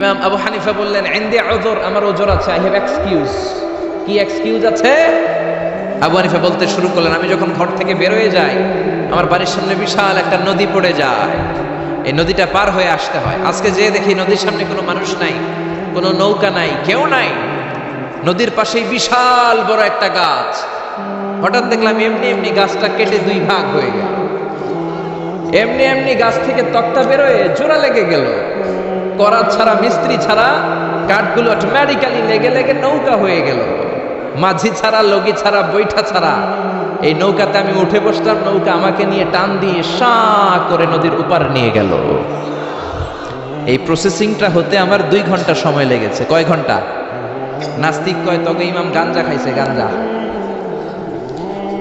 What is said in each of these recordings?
ইমাম Abu Hanifa বললেন ইনদি উযর, আমার ওজর আছে, আই হ্যাভ এক্সকিউজ। কি এক্সকিউজ আছে? আবু হানিফা বলতে শুরু করলেন, আমি যখন ঘর থেকে বের হয়ে যাই আমার বাড়ির সামনে বিশাল একটা নদী পড়ে যায়, এই নদীটা পার হয়ে আসতে হয়। আজকে যে দেখি নদীর সামনে কোনো মানুষ নাই, কোনো নৌকা নাই, কেউ নাই, নদীর পাশেই বিশাল বড় একটা গাছ। হঠাৎ দেখলাম এমনি এমনি গাছটা কেটে দুই ভাগ হয়ে গেল, এমনি এমনি গাছ থেকে তক্তা বেরোয় জোড়া লেগে গেল। করাত ছাড়া, মিস্ত্রি ছাড়া কাঠগুলো অটোমেটিক্যালি লেগে লেগে নৌকা হয়ে গেল। মাঝি ছাড়া, লগি ছাড়া, বৈঠা ছাড়া এই নৌকাতে আমি উঠে বসতাম, নৌকা আমাকে নিয়ে টান দিয়ে সা করে নদীর উপার নিয়ে গেল। এই প্রসেসিংটা হতে আমার 2 ঘন্টা সময় লেগেছে। কয় ঘন্টা? নাস্তিক কয় তোকে ইমাম গাঞ্জা খাইছে, গাঞ্জা।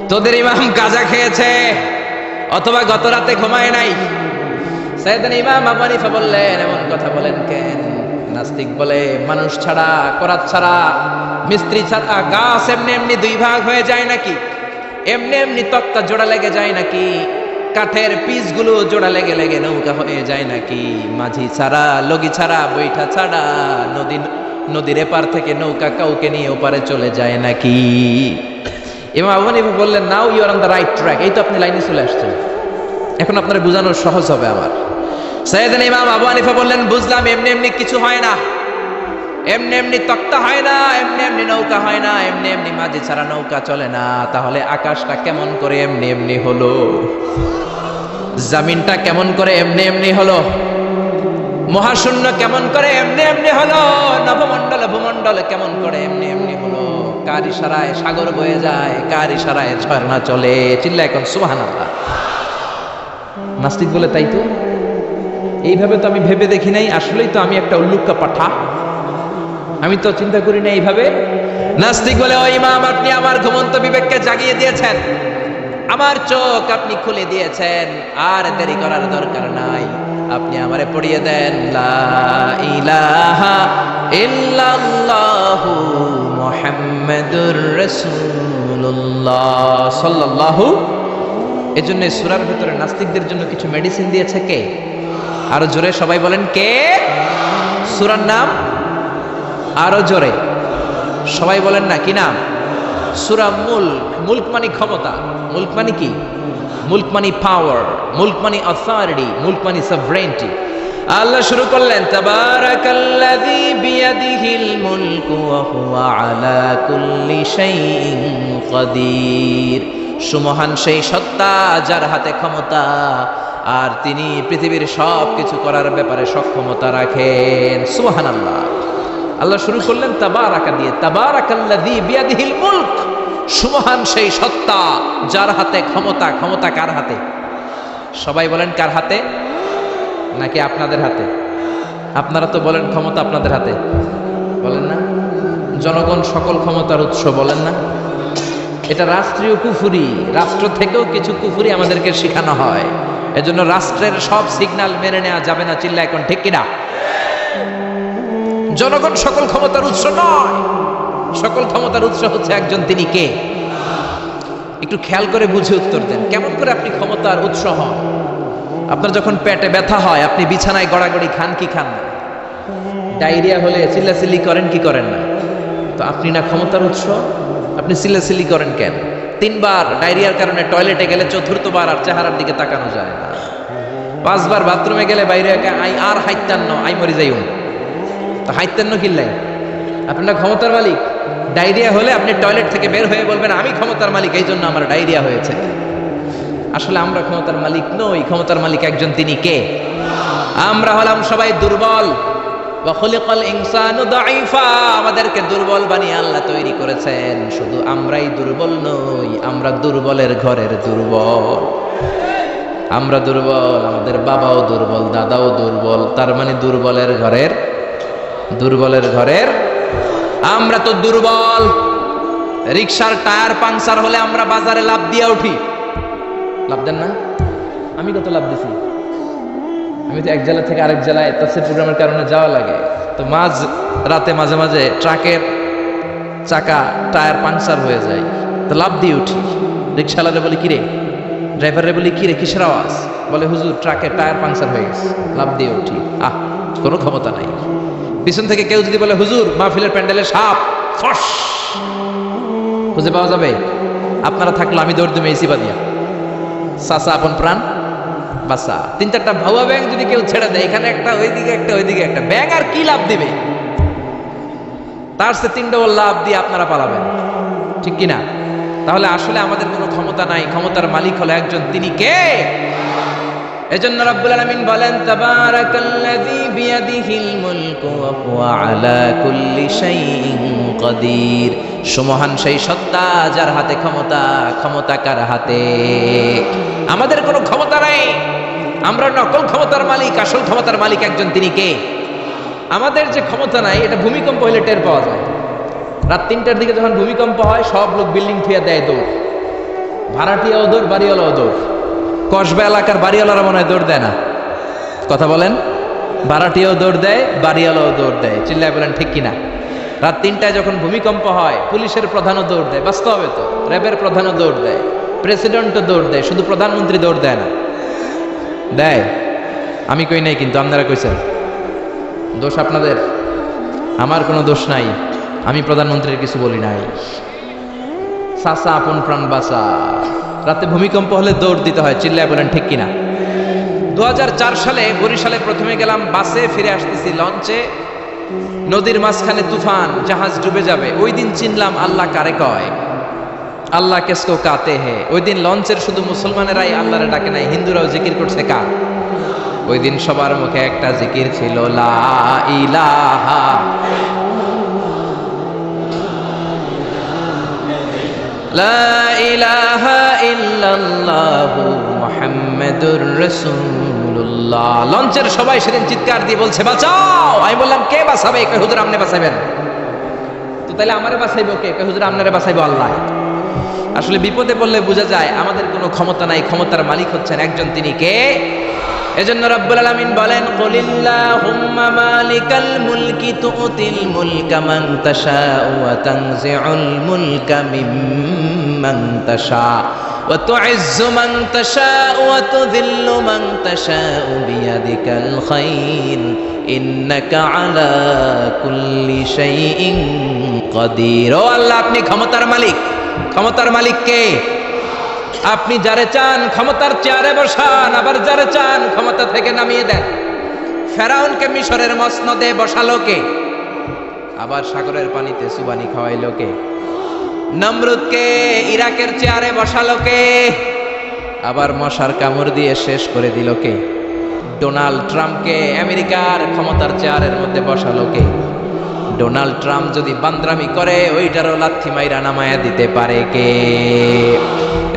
তোদের ইমাম গাঁজা খেয়েছে অথবা গত রাতে ঘুমায় নাই। সাইয়েদনা ইমাম আবু হানিফা বললেন, এমন কথা বলেন কেন? নাস্তিক বলে, মানুষ ছাড়া, করাত ছাড়া, মিস্ত্রি ছাড়া গাছ এমনি এমনি 2 ভাগ হয়ে যায় নাকি? এমনি এমনি তক্তা জোড়া লেগে যায় নাকি? কাঠের পিসগুলো জোড়া লেগে লেগে নৌকা হয়ে যায় নাকি? মাঝি ছাড়া, লগি ছাড়া, বৈঠা ছাড়া নদীর এপার থেকে নৌকা কাউকে নিয়ে ওপারে চলে যায় নাকি? ইমাম আবু হানিফা বললেন, now you are on the right track. এই তো আপনি লাইনে চলে আসছেন, এখন আপনার বোঝানো সহজ হবে আমার। সাইয়েদনা ইমাম আবু হানিফা বললেন, বুঝলাম, এমনি এমনি কিছু হয় না, এমনি এমনি তক্তা হয় না, এমনি এমনি নৌকা হয় না, এমনি এমনি মাঝি ছাড়া নৌকা চলে না। তাহলে আকাশটা কেমন করে এমনি এমনি হলো? জমিনটা কেমন করে এমনি এমনি হলো? মহাশূন্য কেমন করে এমনি এমনি হলো? নভমণ্ডল ভূমণ্ডল কেমন করে এমনি এমনি হলো? কার ইশারায় সাগর বয়ে যায়, কার ইশারায় ঝর্ণা চলে? চিল্লা এখন সুবহানাল্লাহ। নাস্তিক বলে, তাই তো, এইভাবে তো আমি ভেবে দেখি নাই, আসলেই তো আমি একটা উল্লুক্কা পাঠা, আমি তো চিন্তা করি না এইভাবে। নাস্তিক বলে, ও ইমাম, আপনি আমার ঘুমন্ত বিবেককে জাগিয়ে দিয়েছেন, আমার চোখ আপনি খুলে দিয়েছেন, আর দেরি করার দরকার নাই, আপনি আমারে পড়িয়ে দেন লা ইলাহা ইল্লাল্লাহু মুহাম্মাদুর রাসূলুল্লাহ সাল্লাল্লাহু। এজন্য সূরার ভিতরে নাস্তিকদের জন্য কিছু মেডিসিন দিয়েছে কে? আরো জোরে সবাই বলেন, কে? সূরার নাম আরো জোরে সবাই বলেন না, কি নাম? সূরা মুলক। মুলক মানে ক্ষমতা, মুলক মানে কি? মুলক মানে পাওয়ার, মুলক মানে অথরিটি, মুলক মানে সভরেনিটি। আল্লাহ শুরু করলেন, তাবারাকাল্লাযী বিয়াদিহিল মুলকু ওয়া হুয়া আলা কুল্লি শাইইন কাদির। সুমহান সেই সত্তা যার হাতে ক্ষমতা, আর তিনি পৃথিবীর সব কিছু করার ব্যাপারে সক্ষমতা রাখেন। সুবহানাল্লাহ। আল্লাহ শুরু করলেন তাবারাকা দিয়ে, তাবারাকাল্লাযী বিয়াদিহিল মুলক। সুমহান সেই সত্তা যার হাতে ক্ষমতা। ক্ষমতা কার হাতে? সবাই বলেন, কার হাতে? নাকি আপনাদের হাতে? আপনারা তো বলেন ক্ষমতা আপনাদের হাতে, বলেন না? জনগণ সকল ক্ষমতার উৎস, বলেন না? এটা রাষ্ট্রীয় কুফুরি, রাষ্ট্র থেকেও কিছু কুফুরি আমাদেরকে শেখানো হয়। এজন্য রাষ্ট্রের সব সিগন্যাল মেনে নেওয়া যাবে না। চিল্লা এখন ঠিক কিনা? জনগণ সকল ক্ষমতার উৎস নয়, সকল ক্ষমতার উৎস হচ্ছে একজন, তিনি কে? একটু খেয়াল করে বুঝে উত্তর দেন। কেমন করে আপনি ক্ষমতার উৎস হন? আপনার যখন পেটে ব্যথা হয়, আপনি বিছানায় গড়াগড়ি খান কি খান না? ডায়রিয়া হলে চিল্লাচিল্লি করেন কি করেন না? তো আপনি না ক্ষমতার উৎস, আপনি চিল্লাচিল্লি করেন কেন? 3 বার ডায়রিয়ার কারণে টয়লেটে গেলে 4র্থবার আর চেহারার দিকে তাকানো যায় না। 5 বার বাথরুমে গেলে বাইরে আই আর হাইতান্ন, আই মরি যাইউন। তো হাইতান্ন কিল্লাই? আপনার ক্ষমতার মালিক। ডায়রিয়া হলে আপনি টয়লেট থেকে বের হয়ে বলবেন, আমি ক্ষমতার মালিক, এই জন্য আমার ডায়রিয়া হয়েছে। আসলে আমরা ক্ষমতার মালিক নই, ক্ষমতার মালিক একজন, তিনি কে? আমরা হলাম সবাই দুর্বল। ওয়া খুলিকাল ইনসানু দাঈফা। আমাদেরকে দুর্বল বানিয়ে আল্লাহ তৈরি করেছেন। শুধু আমরাই দুর্বল নই, আমরা দুর্বলের ঘরের দুর্বল। আমরা দুর্বল, আমাদের বাবাও দুর্বল, দাদাও দুর্বল, তার মানে দুর্বলের ঘরের, দুর্বলের ঘরের। আমরা তো দুর্বল। রিকশার টায়ার পাংচার হলে আমরা বাজারে লাফ দিয়ে উঠি, লাভ দেন না? আমি কত লাভ দিছি? আমি তো এক জেলা থেকে আরেক জেলায় তাফসীর প্রোগ্রামের কারণে যাওয়া লাগে, তো মাঝ রাতে মাঝে মাঝে ট্রাকের চাকা টায়ার পাংচার হয়ে যায়, তো লাভ দিয়ে উঠি। রিকশাওয়ালারে বলি, কিরে? ড্রাইভারে বলি, কিরে কিসের আওয়াজ? বলে, হুজুর ট্রাকের টায়ার পাংচার হয়ে গেছে। লাভ দিয়ে উঠি। কোনো ক্ষমতা নাই। পিছন থেকে কেউ যদি বলে হুজুর মাহফিলের প্যান্ডেলে সাপ, ফস খুঁজে পাওয়া যাবে? আপনারা থাকলো আমি দৌড় দেবো এসি বাদিয়া, চাচা আপন প্রাণ বাসা। 3-4টা ভাউয়া ব্যাং যদি কেউ ছেড়ে দেয়, এখানে একটা ওইদিকে একটা ওইদিকে একটা, ব্যাং আর কি লাভ দিবে? তার সে 3 ডবল লাভ দিয়ে আপনারা পালাবেন, ঠিক কিনা? তাহলে আসলে আমাদের কোনো ক্ষমতা নাই, ক্ষমতার মালিক হলো একজন, তিনি কে? এজন্য রব্বুল আলামিন বলেন তাবারাকাল্লাযী বিয়াদিহিল মুলকু ওয়া হুয়া আলা কুল্লি শাইইন কাদির। সুমহান সেই সত্তা যার হাতে ক্ষমতা, ক্ষমতা কার হাতে? আমাদের কোনো ক্ষমতা নাই, আমরা নকল ক্ষমতার মালিক, আসল ক্ষমতার মালিক একজন, তিনি কে? আমাদের যে ক্ষমতা নাই, এটা ভূমিকম্প হলে টের পাওয়া যায়। রাত 3টার দিকে যখন ভূমিকম্প হয়, সব লোক বিল্ডিং থুয়ে দেয় দৌড়, ভাড়াটিয়াও দৌড়, বাড়িওয়ালাও দৌড়। কসবা এলাকার বাড়িওয়ালারা মনে হয় দৌড় দেয় না, কথা বলেন? ভাড়াটিয়াও দৌড় দেয়, বাড়িওয়ালাও দৌড় দেয়, চিল্লায় বলেন ঠিক কিনা? রাত 3টায় যখন ভূমিকম্প হয়, পুলিশের প্রধানও দৌড় দেয়, বাস্তব হবে তো, র্যাবের প্রধানও দৌড় দেয়, প্রেসিডেন্টও দৌড় দেয়, শুধু প্রধানমন্ত্রী দৌড় দেয় না। দেয়? আমি কই নাই কিন্তু, আপনারা কইছেন। দোষ আপনাদের, আমার কোনো দোষ নাই, আমি প্রধানমন্ত্রীর কিছু বলি নাই। চাচা আপন প্রাণ বাঁচা। রাতে ভূমিকম্প হলে দৌড় দিতে হয়, চিল্লায় বলেন ঠিক কিনা? 2004 সালে বরিশালে প্রথমে গেলাম বাসে, ফিরে আসতেছি লঞ্চে, নদীর মাঝখানে তুফান, জাহাজ ডুবে যাবে। ওই দিন চিনলাম আল্লাহ কারে কয়, আল্লাহ কেসকো কাতে হে। ওই দিন লঞ্চের শুধু মুসলমানেরাই আল্লাহরে ডাকে নাই, হিন্দুরাও জিকির করছে কার? ওই দিন সবার মুখে একটা জিকির ছিল, লা ইলাহা লা ইলাহা ইল্লাল্লাহু মুহাম্মাদুর রাসূলুল্লাহ। লঞ্চের সবাই সেদিন চিৎকার দিয়ে বলছে বাঁচাও। আমি বললাম কে বাঁচাবে? কই হুজুর আপনি বাঁচাবেন। তো তাহলে আমারে বাঁচাইবো কে? কই হুজুর আপনারে বাঁচাইবো আল্লাহ। আসলে বিপদে পড়লে বোঝা যায় আমাদের কোনো ক্ষমতা নাই, ক্ষমতার মালিক হচ্ছেন একজন, তিনি কে? এজন্য রব্বুল আলামিন বলেন কুলিল্লাহুম্মা মালিকাল মুলকি তুতিল মুলকা মান তাশাউ ওয়া তানজিউল মুলকা মিম্মান তাশা ওয়া তুইজ্জু মান তাশাউ ওয়া তুযিল্লু মান তাশাউ বিয়াদিকাল খায়র ইন্নাকা আলা কুল্লি শাইইন কাদির। ও আল্লাহ, আপনি ক্ষমতার মালিক। ক্ষমতার মালিক কে? আপনি যারে চান ক্ষমতার চেয়ারে বসান, আবার যারে চান ক্ষমতা থেকে নামিয়ে দেন। ফেরাউনকে মিশরের মসনদে বসালো কে? আবার সাগরের পানিতে সুবানি খাওয়াইলো কে? নমরুদকে ইরাকের চেয়ারে বসালো কে? আবার মশার কামড় দিয়ে শেষ করে দিল কে? ডোনাল্ড ট্রাম্পকে আমেরিকার ক্ষমতার চেয়ারের মধ্যে বসালো কে? ডোনাল্ড ট্রাম্প যদি বান্দরামি করে, ওইটারও লাথি মাইরা নামায়া দিতে পারে কে?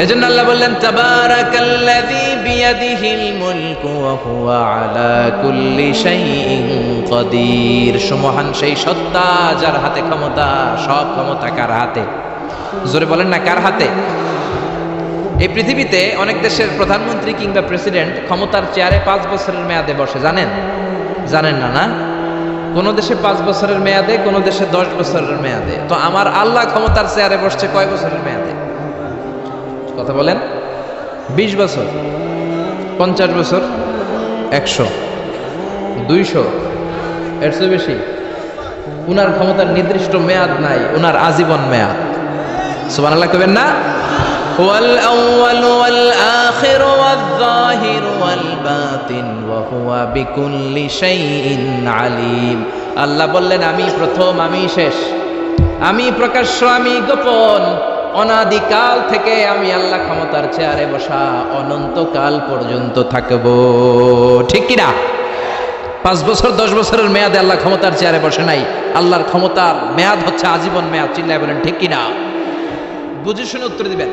এজন্য আল্লাহ বললেন তাবারাকাল্লাযী বিয়াদিহিল মুলকু ওয়া হুয়া আলা কুল্লি শাইইন কাদির। সুমহান সেই সত্তা যার হাতে ক্ষমতা, সব ক্ষমতা কার হাতে? জোরে বলেন না, কার হাতে? এই পৃথিবীতে অনেক দেশের প্রধানমন্ত্রী কিংবা প্রেসিডেন্ট ক্ষমতার চেয়ারে 5 বছরের মেয়াদে বসে, জানেন? জানেন না? না, কোন দেশে 5 বছরের মেয়াদে, কোন দেশে 10 বছরের মেয়াদে। তো আমার আল্লাহ ক্ষমতার চেয়ারে বসছে কয় বছরের মেয়াদে? কথা বলেন। 20 বছর, 50 বছর, 100, 200, এর চেয়ে বেশি? উনার ক্ষমতার নির্দিষ্ট মেয়াদ নাই, উনার আজীবন মেয়াদ। সুবহানাল্লাহ কইবেন না? হুয়াল আউয়ালু ওয়াল আখিরু ওয়াল যাহিরু ওয়াল বাতিন ওয়া হুয়া বিকুল্লি শাইইন আলিম। আল্লাহ বললেন আমি প্রথম, আমি শেষ, আমি প্রকাশ্য, আমি গোপন। অনাদিকাল থেকে আমি আল্লাহ ক্ষমতার চেয়ারে বসা, অনন্তকাল পর্যন্ত থাকব, ঠিক কিনা? 5 বছর 10 বছরের মেয়াদে আল্লাহ ক্ষমতার চেয়ারে বসে নাই, আল্লাহর ক্ষমতার মেয়াদ হচ্ছে আজীবন মেয়াদ। চিল্লায় বলেন ঠিক কিনা? বুঝে শুনে উত্তর দিবেন।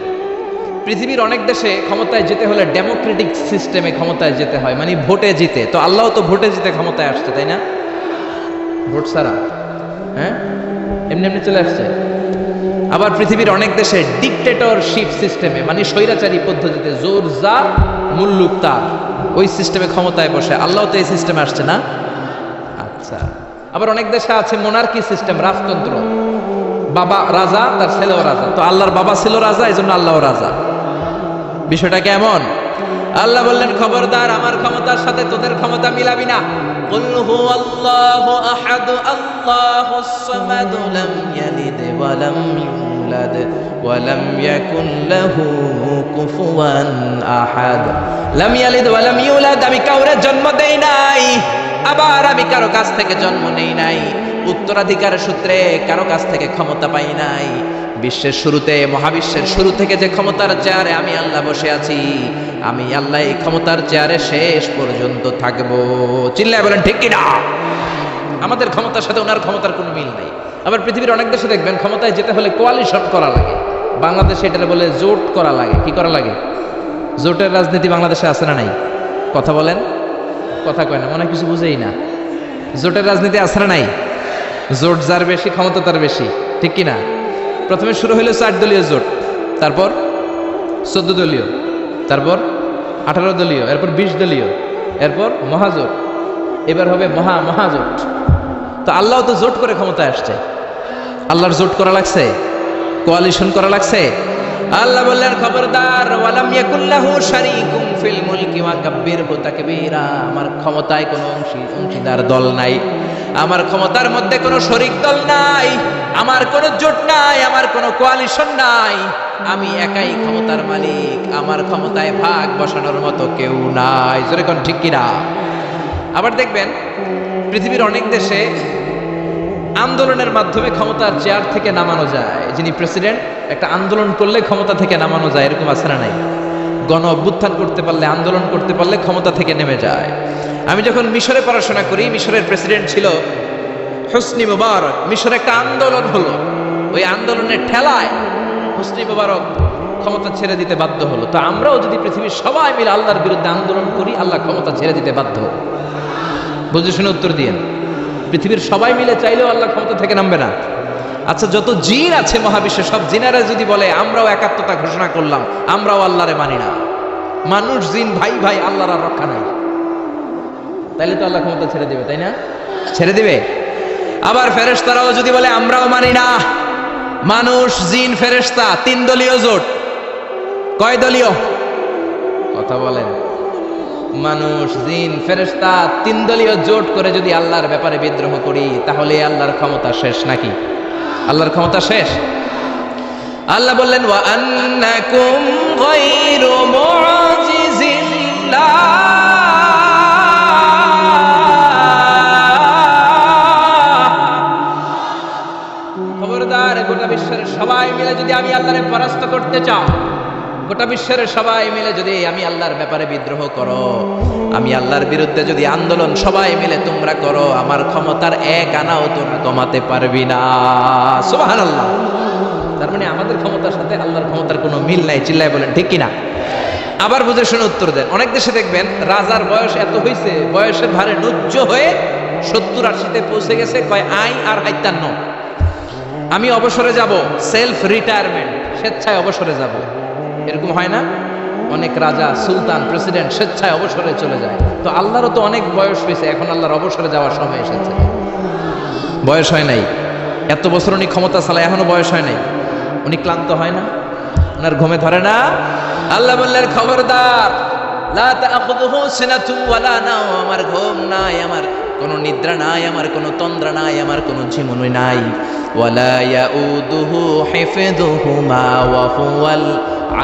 পৃথিবীর অনেক দেশে ক্ষমতায় যেতে হলে ডেমোক্রেটিক সিস্টেমে ক্ষমতায় যেতে হয়, মানে ভোটে জিতে। তো আল্লাহ তো ভোটে জিতে ক্ষমতায় আসছে, তাই না? ভোট ছাড়া, হ্যাঁ, এমনি এমনি চলে আসছে। আবার পৃথিবীর অনেক দেশে ডিকটেটরশিপ সিস্টেমে, মানে স্বৈরাচারী পদ্ধতিতে, জোর যার মুল্লুক তার, ওই সিস্টেমে ক্ষমতায় বসে। আল্লাহ তো এই সিস্টেমে আসছে না? আচ্ছা। আবার অনেক দেশে আছে মোনার্কি সিস্টেম, রাজতন্ত্র, বাবা রাজা, তার ছেলেও রাজা। তো আল্লাহর বাবা ছিল রাজা, এই জন্য আল্লাহও রাজা। বিষয়টা কেমন? আল্লাহ বললেন খবরদার, আমার ক্ষমতার সাথে তোদের ক্ষমতা মিলাবি না। কুল হুয়াল্লাহু আহাদ আল্লাহুস সামাদ লাম ইয়ালিদ ওয়া লাম ইউলাদ ওয়া লাম ইয়াকুল লাহু কুফুয়ান আহাদ। লাম ইয়ালিদ ওয়া লাম ইউলাদ, আমি কাউরে জন্ম দেই নাই, আবার আমি কারো কাছ থেকে জন্ম নেই নাই, উত্তরাধিকার সূত্রে কারো কাছ থেকে ক্ষমতা পাই নাই। বিশ্বের শুরুতে, মহাবিশ্বের শুরু থেকে যে ক্ষমতার চেয়ারে আমি আল্লাহ বসে আছি, আমি আল্লাহ এই ক্ষমতার চেয়ারে শেষ পর্যন্ত থাকবো। চিল্লায় বলেন ঠিক কিনা? আমাদের ক্ষমতার সাথে ওনার ক্ষমতার কোনো মিল নাই। আবার পৃথিবীর অনেক দেশে দেখবেন ক্ষমতায় যেতে হলে কোয়ালিশন করা লাগে, বাংলাদেশে এটা বলে জোট করা লাগে। কি করা লাগে? জোটের রাজনীতি বাংলাদেশে আছে না নাই? কথা বলেন, কথা কয় না, মনে হয় কিছু বুঝেই না। জোটের রাজনীতি আছে না নাই? জোট যার বেশি ক্ষমতা তার বেশি, ঠিক কিনা? প্রথমে শুরু হলো 4 দলীয় জোট, তারপর 14 দলীয়, তারপর 18 দলীয়, এরপর 20 দলীয়, এরপর মহাজোট, এবার হবে মহাজোট। তো আল্লাহ তো জোট করে ক্ষমতায় আসছে, আল্লাহর জোট করা লাগছে, কোয়ালিশন করা লাগছে। আল্লাহ বললেন খবরদার, ওয়ালাম ইয়াকুল্লাহু শারীকুম ফিল মুলকি ওয়া কাব্বিরহু তাকবীরা, আমার ক্ষমতায় কোনো অংশীদার দল নাই, আমার ক্ষমতার মধ্যে কোনো শরীক দল নাই, আমার কোনো জোট নাই, আমার কোনো কোয়ালিশন নাই, আমি একাই ক্ষমতার মালিক, আমার ক্ষমতায় ভাগ বসানোর মতো কেউ নাই। জোরে কোন ঠিক কিনা? আবার দেখবেন পৃথিবীর অনেক দেশে আন্দোলনের মাধ্যমে ক্ষমতার চেয়ার থেকে নামানো যায়। যিনি প্রেসিডেন্ট, একটা আন্দোলন করলে ক্ষমতা থেকে নামানো যায়, এরকম আছে না নাই? গণ অভ্যুত্থান করতে পারলে, আন্দোলন করতে পারলে ক্ষমতা থেকে নেমে যায়। আমি যখন মিশরে পড়াশোনা করি, মিশরের প্রেসিডেন্ট ছিল হোসনি মুবারক। মিশরে একটা আন্দোলন হলো, ওই আন্দোলনের ঠেলায় হোসনি মুবারক ক্ষমতা ছেড়ে দিতে বাধ্য হলো। তো আমরাও যদি পৃথিবীর সবাই মিলে আল্লাহর বিরুদ্ধে আন্দোলন করি, আল্লাহ ক্ষমতা ছেড়ে দিতে বাধ্য। বুঝে শুনে উত্তর দিয়েন। পৃথিবীর সবাই মিলে চাইলেও আল্লাহ ক্ষমতা থেকে নামবে না। আচ্ছা, যত জিন আছে মহাবিশ্বে, সব জিনেরা যদি বলে আমরাও একাত্মতা ঘোষণা করলাম, আমরাও আল্লাহরে মানি না, মানুষ জিন ভাই ভাই, আল্লাহর আর রক্ষা নাই, তাইলে তো আল্লাহ ক্ষমতা ছেড়ে দেবে, তাই না? ছেড়ে দিবে। আবার ফেরেশতারাও যদি বলে আমরাও মানি না, মানুষ জিন ফেরেশতা 3 দলীয় জোট। কয় দলীয়? কথা বলেন। মানুষ জিন ফেরেশতা 3 দলীয় জোট করে যদি আল্লাহর ব্যাপারে বিদ্রোহ করি, তাহলে আল্লাহর ক্ষমতা শেষ নাকি? আল্লাহর ক্ষমতা শেষ? আল্লাহ বললেন ওয়া আন্নাকুম গায়রু মুআজিজিল্লাহ, খবরদার, গোটা বিশ্বের সবাই মিলে যদি আমি আল্লাহরে পরাস্ত করতে চাও, গোটা বিশ্বের সবাই মিলে যদি আমি আল্লাহর ব্যাপারে বিদ্রোহ করো, আমি আল্লাহর বিরুদ্ধে যদি আন্দোলন সবাই মিলে তোমরা করো, আমার ক্ষমতার 1 আনাও তোমরা কমাতে পারবি না। সুবহানাল্লাহ। তার মানে আমাদের ক্ষমতার সাথে আল্লাহর ক্ষমতার কোনো মিল নাই। চিল্লায় বলেন ঠিক কিনা? আবার বুঝে শুনে উত্তর দেন। অনেক দেশে দেখবেন রাজার বয়স এত হয়েছে, বয়সের ভারে নুজ্জ হয়ে 70-80-তে পৌঁছে গেছে, কয় আই আর হাইতান্ন, আমি অবসরে যাব, সেলফ রিটায়ারমেন্ট, স্বেচ্ছায় অবসরে যাব। এরকম হয় না? অনেক রাজা, সুলতান, প্রেসিডেন্ট স্বেচ্ছায় অবসরে চলে যায়। তো আল্লাহরও তো অনেক বয়স হয়েছে, এখন আল্লাহর অবসরে যাওয়ার সময় এসেছে। বয়স হয় নাই, এত বছর উনি ক্ষমতা চালায়, এখনো বয়স হয় নাই। উনি ক্লান্ত হয় না? ওনার ঘুমে ধরে না? আল্লাহ বললেন খবরদার, লা তাখুযুহু সিনাতুন ওয়ালা নাওম, আমার ঘুম নাই, আমার কোনো নিদ্রা নাই, আমার কোনো তন্দ্রা নাই, আমার কোনো ঝিমুনি নাই। ওয়ালা ইয়াউদুহু হিফযুহুমা ওয়া হুয়াল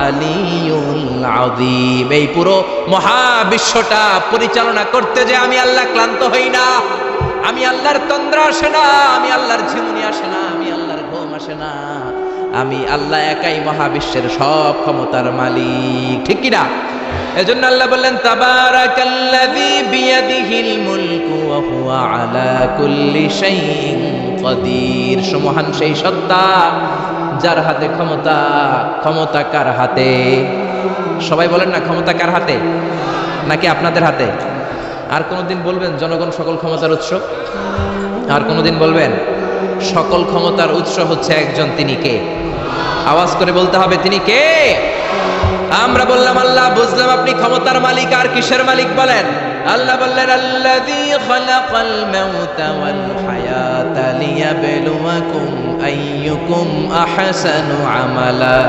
আলিয়ুল আযীম। এই পুরো মহাবিশ্বটা পরিচালনা করতে যে আমি আল্লাহ ক্লান্ত হই না, আমি আল্লাহর তন্দ্রা আসে না, আমি আল্লাহর ঝিমুনি আসে না, আমি আল্লাহর ঘুম আসে না, আমি আল্লাহ একাই মহাবিশ্বের সব ক্ষমতার মালিক। ঠিক কিনা? এজন্য আল্লাহ বললেন তাবারাকাল্লাযী বিয়াদিহিল মুলকু ওয়া হুয়া আলা কুল্লি শাইইন কাদির। সুমহান সেই সত্তা যার হাতে ক্ষমতা। ক্ষমতা কার হাতে? সবাই বলেন না, ক্ষমতা কার হাতে? নাকি আপনাদের হাতে? আর কোনদিন বলবেন জনগণ সকল ক্ষমতার উৎস? আর কোনদিন বলবেন সকল ক্ষমতার উৎস হচ্ছে একজন, তিনি কে? আওয়াজ করে বলতে হবে তিনি কে? আমরা বললাম আল্লাহ, বুঝলাম আপনি ক্ষমতার মালিক। আর কিসের মালিক বলেন? আল্লাহ বললেন আল্লাযী খালাকাল মাউতা ওয়াল হায়াতা লিয়াবলুয়াকুম আইয়ুকুম আহসানু আমালা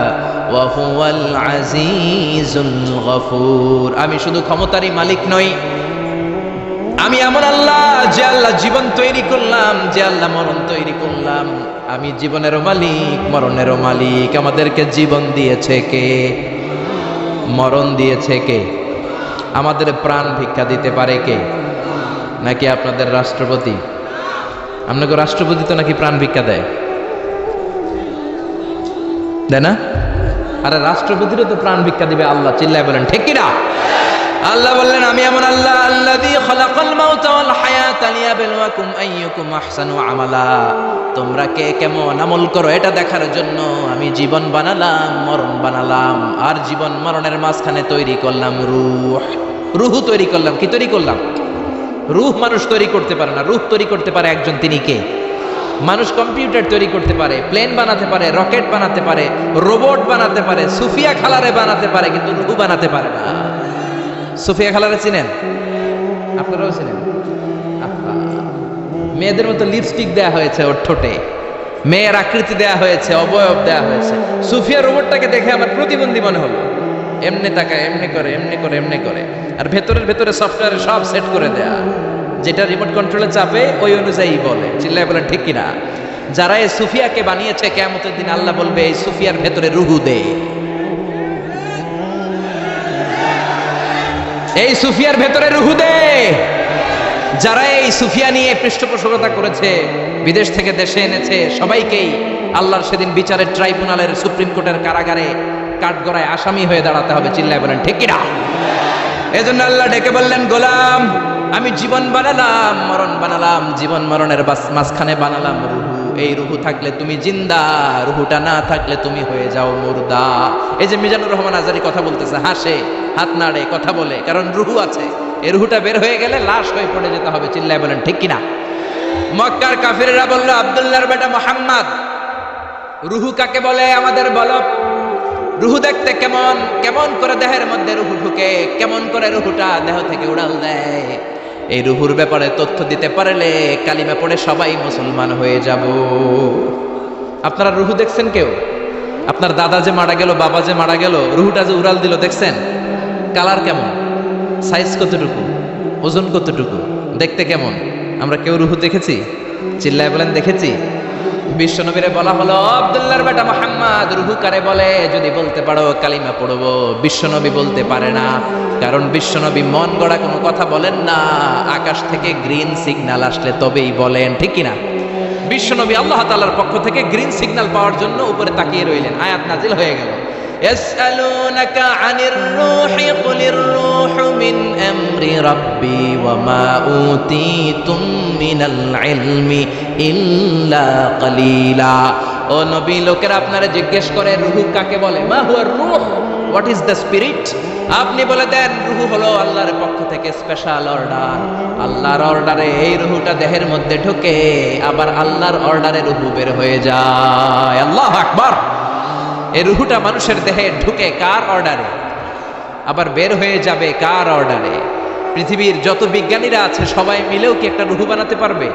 ওয়া হুয়াল আজিজুল গফুর। আমি শুধু ক্ষমতারই মালিক নই, আমি এমন আল্লাহ যে আল্লাহ জীবন তৈরি করলাম, যে আল্লাহ মরণ তৈরি করলাম। আমি জীবনেরও মালিক, মরণেরও মালিক। আমাদেরকে জীবন দিয়েছে কে? মরণ দিয়েছে কে? আমাদের প্রাণ ভিক্ষা দিতে পারে কে? নাকি আপনাদের রাষ্ট্রপতি? আপনাকে রাষ্ট্রপতি তো নাকি প্রাণ ভিক্ষা দেয়, দেয় না? আরে রাষ্ট্রপতিরও তো প্রাণ ভিক্ষা দিবে আল্লাহ। চিল্লায় বলেন ঠিক কিনা? আল্লাহ বললেন আমি এমন আল্লাহ আল্লাযী খালাকাল মাউতা ওয়াল হায়াতা লিয়াবলুয়াকুম আইয়ুকুম আহসানু আমালা। তোমরা কে কেমন আমল করো এটা দেখার জন্য আমি জীবন বানালাম, মরণ বানালাম, আর জীবন মরণের মাঝখানে তৈরি করলাম রূহ। রূহ তৈরি করলাম। কি তৈরি করলাম? রূহ মানুষ তৈরি করতে পারে না, রূহ তৈরি করতে পারে একজন। তিনি কে? মানুষ কম্পিউটার তৈরি করতে পারে, প্লেন বানাতে পারে, রকেট বানাতে পারে, রোবট বানাতে পারে, সুফিয়া খালারে বানাতে পারে, কিন্তু রূহ বানাতে পারে না। সুফিয়া খালারে চিনেন? আপনারাও চিনেন? মেয়েদের মতো লিপস্টিক দেয়া হয়েছে ওর ঠোঁটে, মেয়ের আকৃতি দেয়া হয়েছে, অবয়ব দেয়া হয়েছে। সুফিয়া রোবটটাকে দেখে আমার প্রতিবন্ধী মনে হলো। এমনি তাকায়, এমনি করে, এমনি করে, এমনি করে, আর ভেতরে সফটওয়্যারে সব সেট করে দেয়া, যেটা রিমোট কন্ট্রোলে চাপে ওই অনুযায়ী বলে। চিল্লায় বলেন ঠিক কিনা? যারা এই সুফিয়াকে বানিয়েছে, কিয়ামতের দিন আল্লাহ বলবে এই সুফিয়ার ভেতরে রূহ দে। এই সুফিয়ার ভেতরে রূহ দে। যারা এই সুফিয়া নিয়ে পৃষ্ঠপোষকতা করেছে, বিদেশ থেকে দেশে এনেছে, সবাইকেই আল্লাহর সেদিন বিচারের ট্রাইব্যুনালের, সুপ্রিম কোর্টের কারাগারে কাঠগড়ায় আসামি হয়ে দাঁড়াতে হবে। চিল্লায় বলেন ঠিক কিনা? এজন্য আল্লাহ ডেকে বললেন গোলাম আমি জীবন বানালাম, মরণ বানালাম, জীবন মরণের মাঝখানে বানালাম রূহ। এই রূহ থাকলে তুমি জিন্দা, রূহটা না থাকলে তুমি হয়ে যাও মুর্দা। এই যে মিজানুর রহমান আজারি কথা বলতেছে, হাসে, হাত নাড়ে, কথা বলে, কারণ রূহ আছে। এই রূহটা বের হয়ে গেলে লাশ হয়ে পড়ে যেতে হবে। চিল্লায় বলেন ঠিক কিনা? মক্কার কাফিররা বলল আব্দুল্লাহর বেটা মুহাম্মদ, রূহ কাকে বলে আমাদের বলো। রূহ দেখতে কেমন? কেমন করে দেহের মধ্যে রূহ ঢুকে, কেমন করে রূহটা দেহ থেকে উড়াল দেয়। এই রূহুর ব্যাপারে তথ্য দিতে পারলে কালিমা পড়ে সবাই মুসলমান হয়ে যাব। আপনারা রূহ দেখছেন কেউ? আপনার দাদা যে মারা গেল, বাবা যে মারা গেল, রূহটা যে উড়াল দিল দেখছেন? কালার কেমন? সাইজ কতটুকু? ওজন কতটুকু? দেখতে কেমন? আমরা কেউ রূহ দেখেছি? চিল্লায় বলেন দেখেছি? বিশ্বনবীরে বলা হলো আব্দুল্লাহর বেটা মুহাম্মদ, রূহ কারে বলে? যদি বলতে পারো কালিমা পড়বো। বিশ্বনবী বলতে পারে না, কারণ বিশ্বনবী মন গড়া কোনো কথা বলেন না। আকাশ থেকে গ্রিন সিগন্যাল আসলে তবেই বলেন, ঠিক কিনা? বিশ্বনবী আল্লাহ তাআলার পক্ষ থেকে গ্রিন সিগন্যাল পাওয়ার জন্য উপরে তাকিয়ে রইলেন। আয়াত নাজিল হয়ে গেল, يسألونك عن الروح قل الروح من أمر ربي وما أوتيتم من العلم إلا قليلا। ও নবী, লোকেরা আপনারা জিজ্ঞেস করে রূহ কাকে বলে? মা হুয়া রূহ, হোয়াট ইজ দ্য স্পিরিট? আপনি বলে দেন রূহ হলো আল্লাহর পক্ষ থেকে স্পেশাল অর্ডার। আল্লাহর অর্ডারে এই রূহটা দেহের মধ্যে ঢোকে, আবার আল্লাহর অর্ডারে রূহ বের হয়ে যায়। আল্লাহু আকবার। এই রূহটা মানুষের দেহে ঢুকে কার অর্ডারে, আবার বের হয়ে যাবে কার অর্ডারে? পৃথিবীর যত বিজ্ঞানীরা আছে সবাই মিলেও কি একটা রূহ বানাতে পারবে?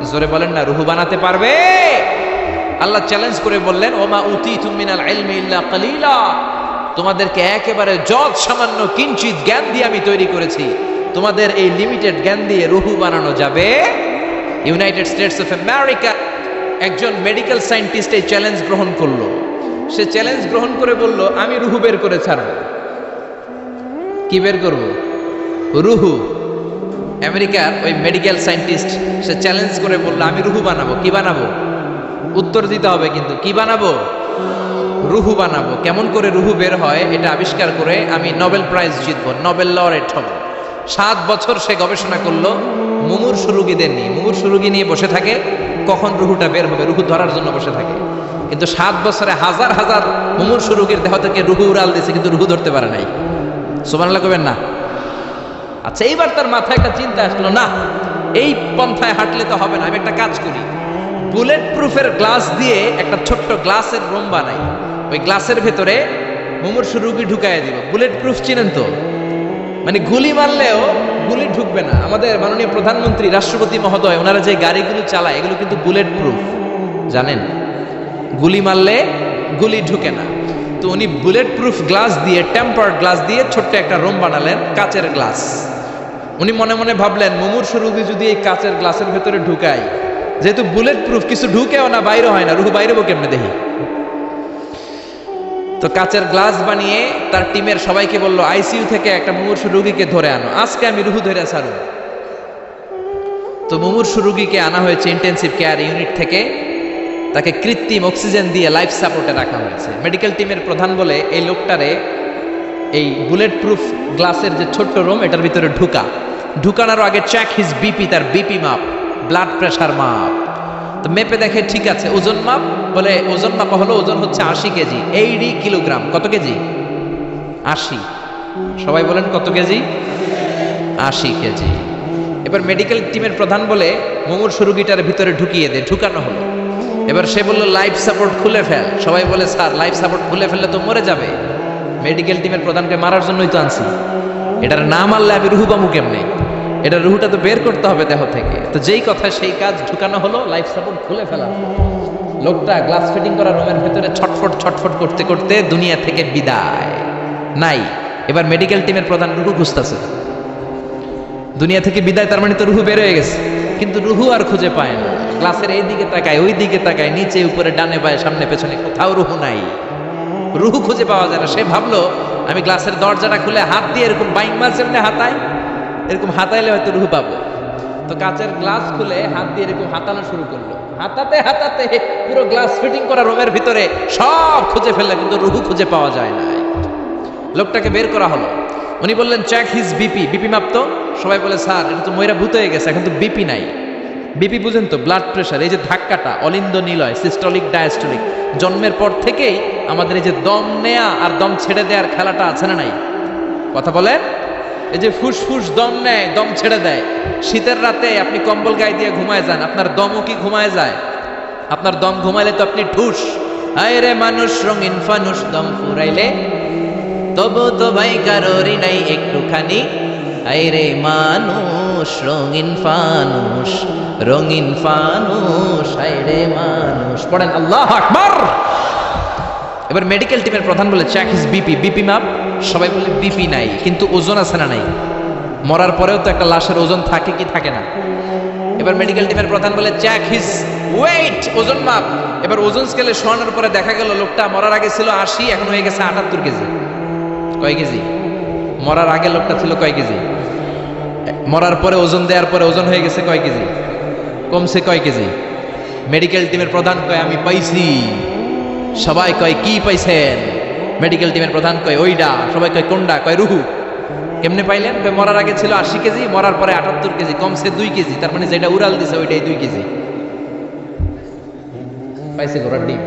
জোরে বলেন না, রূহ বানাতে পারবে? আল্লাহ চ্যালেঞ্জ করে বললেন ওমা উতীতুম মিনাল ইলমি ইল্লা কালিলা। তোমাদেরকে একেবারে যত সামান্য কিঞ্চিত জ্ঞান দিয়ে আমি তৈরি করেছি, তোমাদের এই লিমিটেড জ্ঞান দিয়ে রূহ বানানো যাবে? ইউনাইটেড স্টেটস অফ আমেরিকা একজন মেডিকেল সায়েন্টিস্ট এই চ্যালেঞ্জ গ্রহণ করলো। সে চ্যালেঞ্জ গ্রহণ করে বলল আমি রূহ বের করে ছাড়ব। কি বের করব? রূহ। আমেরিকার ওই মেডিকেল সায়েন্টিস্ট সে চ্যালেঞ্জ করে বলল আমি রূহ বানাবো। কি বানাবো? উত্তর দিতে হবে কিন্তু। কি বানাবো? রূহ বানাবো। কেমন করে রূহ বের হয় এটা আবিষ্কার করে আমি নোবেল প্রাইজ জিতবো, নোবেল লরেট হব। 7 বছর সে গবেষণা করলো, মুমূর্ষু রোগীদের নিয়ে। মুমূর্ষু রোগী নিয়ে বসে থাকে, কখন রূহটা বের হবে, রূহ ধরার জন্য বসে থাকে। কিন্তু 7 বছরে হাজার হাজার মুমূর্ষু রোগীর দেহ থেকে রূহ উড়াল দিয়েছে, কিন্তু রূহ ধরতে পারে নাই। সুবহানাল্লাহ কবেন না? আচ্ছা, এইবার তার মাথায় একটা চিন্তা আসলো, না এই পন্থায় হাঁটলে তো হবে না, আমি একটা কাজ করি। বুলেট প্রুফের গ্লাস দিয়ে একটা ছোট্ট গ্লাসের রুম বানাই, ওই গ্লাসের ভেতরে মুমূর্ষু রোগী ঢুকায় দিব। বুলেট প্রুফ চিনেন তো? মানে গুলি মারলেও গুলি ঢুকবে না। আমাদের মাননীয় প্রধানমন্ত্রী, রাষ্ট্রপতি মহোদয়, ওনারা যে গাড়িগুলো চালায় এগুলো কিন্তু বুলেট প্রুফ, জানেন? গুলি মারলে গুলি ঢুকে না। তো উনি বুলেট প্রুফ গ্লাস দিয়ে, টেম্পার্ড গ্লাস দিয়ে ছোট্ট একটা রুম বানালেন, কাচের গ্লাস। উনি মনে মনে ভাবলেন মুমূর্ষু রোগী যদি এই কাচের গ্লাসের ভেতরে ঢুকাই, যেহেতু বুলেট প্রুফ, কিছু ঢুকেও না, বাইরে হয় না, রুহু বাইরে কেমনে দেখি। তো কাচের গ্লাস বানিয়ে তার টিমের সবাইকে বলল, আইসিইউ থেকে একটা মুমূর্ষু রোগীকে ধরে আনো, আজকে আমি রুহু ধরে ছাড়ব। তো মুমূর্ষু রোগীকে আনা হয়েছে ইন্টেনসিভ কেয়ার ইউনিট থেকে, তাকে কৃত্রিম অক্সিজেন দিয়ে লাইফ সাপোর্টে রাখা হয়েছে। মেডিকেল টিমের প্রধান বলে, এই লোকটারে এই বুলেট প্রুফ গ্লাসের যে ছোট্ট রুম, এটার ভিতরে ঢুকানোর আগে চেক হিজ বিপি, তার বিপি মাপ, ব্লাড প্রেশার মাপ। তো মেপে দেখে ঠিক আছে। ওজন মাপ, বলে ওজন মাপা হলো, ওজন হচ্ছে 80 কেজি, 80 কিলোগ্রাম। কত কেজি? 80। সবাই বলেন কত কেজি? 80 কেজি। এবার মেডিকেল টিমের প্রধান বলে, মুমূর্ষু রোগীটার ভিতরে ঢুকিয়ে দে। ঢুকানো হলো। এবার সে বলল, লাইফ সাপোর্ট খুলে ফেল। সবাই বলে, স্যার লাইফ সাপোর্ট খুলে ফেললে তো মরে যাবে। মেডিকেল টিমের প্রধানকে মারার জন্যই তো আনছি, এটার না মারলে আমি রুহু পামু কেমনে? এটা রুহুটা তো বের করতে হবে দেহ থেকে। তো যেই কথা সেই কাজ, ঢুকানো হলো, লাইফ সাপোর্ট খুলে ফেলা। লোকটা গ্লাস ফিটিং করা রুমের ভেতরে ছটফট করতে করতে দুনিয়া থেকে বিদায় নাই। এবার মেডিকেল টিমের প্রধান রুহু খুঁজতেছে, দুনিয়া থেকে বিদায়, তার মানে তো রুহু বের হয়ে গেছে, কিন্তু রুহু আর খুঁজে পায় না। গ্লাসের এই দিকে তাকায়, ওই দিকে তাকায়, নিচে উপরে ডানে বায়ে সামনে পেছনে, কোথাও রুহু নাই, রুহু খুঁজে পাওয়া যায় না। সে ভাবলো, আমি গ্লাসের দরজাটা খুলে হাত দিয়ে এরকম বাইং মাছ যেমনি হাতায়, এরকম হাতাইলে হয়তো রুহু পাবো। তো কাচের গ্লাস খুলে হাত দিয়ে এরকম হাতানো শুরু করলো। হাতাতে হাতাতে পুরো গ্লাস ফিটিং করা রুমের ভিতরে সব খুঁজে ফেললে, কিন্তু রুহু খুঁজে পাওয়া যায় না। লোকটাকে বের করা হলো। উনি বললেন, চেক হিজ বিপি, বিপি মাপতো। সবাই বলে, স্যার এটা তো ময়রা ভূত হয়ে গেছে, এখন তো বিপি নাই। বিপি বুঝেন তো, ব্লাড প্রেশার। এই যে ধাক্কাটা, অলিন্দ নিলয়, সিস্টলিক ডায়াস্টলিক, জন্মের পর থেকেই আমাদের এই যে দম নেয়া আর দম ছেড়ে দেওয়ার খেলাটা আছে না নাই? কথা বলেন। এই যে ফুসফুস দম নেয়, দম ছেড়ে দেয়। শীতের রাতে আপনি কম্বল গায়ে দিয়ে ঘুমায় যান, আপনার দমও কি ঘুমায় যায়? আপনার দম ঘুমাইলে তো আপনি ঠুস। হায় রে মানুষ রঙিন ফানুষ, দম ফুরাইলে তবু তো ভাই কারোরই নাই একটুখানি। হায় রে মানুষ রঙিন ফানুষ, রঙিন ফানুষ, হায় রে মানুষ। পড়েন আল্লাহু আকবার। এবার মেডিকেল টিমের প্রধান বলে, চেক হিজ বিপি, বিপি মাপ। সবাই বলে বিপি নাই, কিন্তু ওজন আছে না নাই? মরার পরেও তো একটা লাশের ওজন থাকে কি থাকে না? এবার মেডিকেল টিমের প্রধান বলে, চেক হিজ ওয়েট, ওজন মাপ। এবার ওজন স্কেলে শোয়ানোর পরে দেখা গেল লোকটা মরার আগে ছিল 80, এখন হয়ে গেছে 78 কেজি। কয় কেজি? মরার আগে লোকটা ছিল কয় কেজি? মরার পরে ওজন দেওয়ার পরে ওজন হয়ে গেছে কয় কেজি? কমছে কয় কেজি? মেডিকেল টিমের প্রধান কয়, আমি পাইছি। সবাই কয়, কি পাইছেন? মেডিকেল টিমের প্রধান কয়, ওইডা। সবাই কয়, কোনডা? কয়, রুহু। কেমনে পাইলেন? কয়, মরার আগে ছিল 80 কেজি, মরার পরে 78 কেজি, কমছে 2 কেজি। তার মানে যেটা উড়াল দিছে ওইটাই 2 কেজি। পাইছে ঘোড়ার ডিম।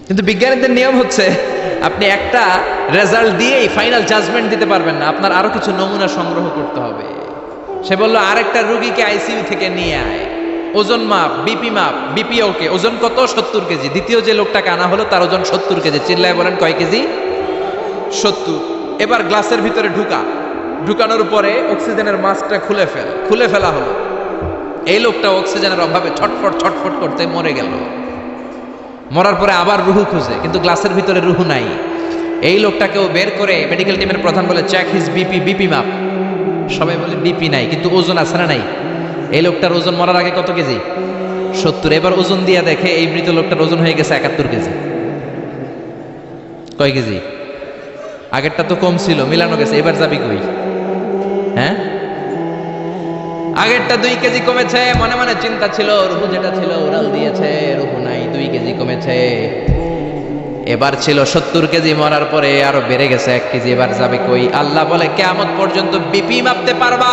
কিন্তু বিজ্ঞানীদের নিয়ম হচ্ছে, আপনি একটা রেজাল্ট দিয়েই ফাইনাল জাজমেন্ট দিতে পারবেন না, আপনার আরো কিছু নমুনা সংগ্রহ করতে হবে। সে বলল, আরেকটা রোগীকে আইসিইউ থেকে নিয়ে আয়, ওজন মাপ, বিপি মাপ। বিপি ওকে, ওজন কত? 70 কেজি। দ্বিতীয় যে লোকটাকে আনা হলো, তার ওজন 70 কেজি। চিল্লায় বলেন, কয় কেজি? 70। এবার গ্লাসের ভিতরে ঢুকানোর পরে অক্সিজেনের মাস্কটা খুলে ফেলা হলো। এই লোকটা অক্সিজেনের অভাবে ছটফট করতে মরে গেল। মরার পরে আবার রুহু খুঁজে, কিন্তু গ্লাসের ভিতরে রুহু নাই। এই লোকটাকেও বের করে মেডিকেল টিমের প্রধান বলে, চেক হিজ বিপি, বিপি মাপ। সবাই বলে বিপি নাই, কিন্তু ওজন আছে না নাই? এই লোকটার ওজন মরার আগে কত কেজি? 70। এবার ওজন দিয়া দেখে এই মৃত লোকটার ওজন হয়ে গেছে 71 কেজি। কয় কেজি? আগেরটা তো কম ছিল, মিলানো গেছে। এবার যাবি কই? হ্যাঁ, আগেরটা 2 কেজি কমেছে। মনে মনে চিন্তা ছিল, রুহু যেটা ছিল উড়াল দিয়েছে, রুহু নাই, 2 কেজি কমেছে। এবার ছিল 70 কেজি, মরার পরে আরো বেড়ে গেছে 1 কেজি। এবার যাবে কই? আল্লাহ বলে, কিয়ামত পর্যন্ত বিপি মাপতে পারবা,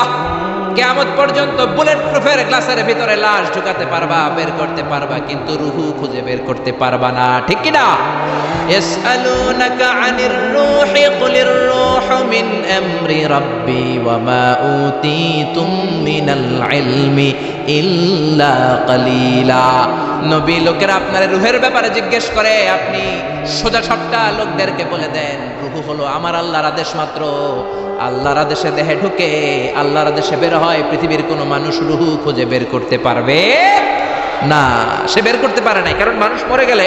কিয়ামত পর্যন্ত বুলেট প্রুফের গ্লাসের ভিতরে লাশ ঢুকাতে পারবা, বের করতে পারবা, কিন্তু রুহু খুঁজে বের করতে পারবা না। ঠিক কি না? ইয়াসআলুনাকা আনির রূহি কুলির রূহু মিন আমরি রাব্বি ওয়া মা উতীতুম মিনাল ইলমি ইল্লা কালিলা। নবী লোকেরা আপনার রূহের ব্যাপারে জিজ্ঞেস করে, আপনি সোজা সাপটা লোকদেরকে বলে দেন, রূহু হলো আমার আল্লাহর আদেশ মাত্র। আল্লাহর আদেশে দেহে ঢুকে, আল্লাহর আদেশে বের হয়। পৃথিবীর কোনো মানুষ রুহু খুঁজে বের করতে পারবে না। সে বের করতে পারে নাই, কারণ মানুষ মরে গেলে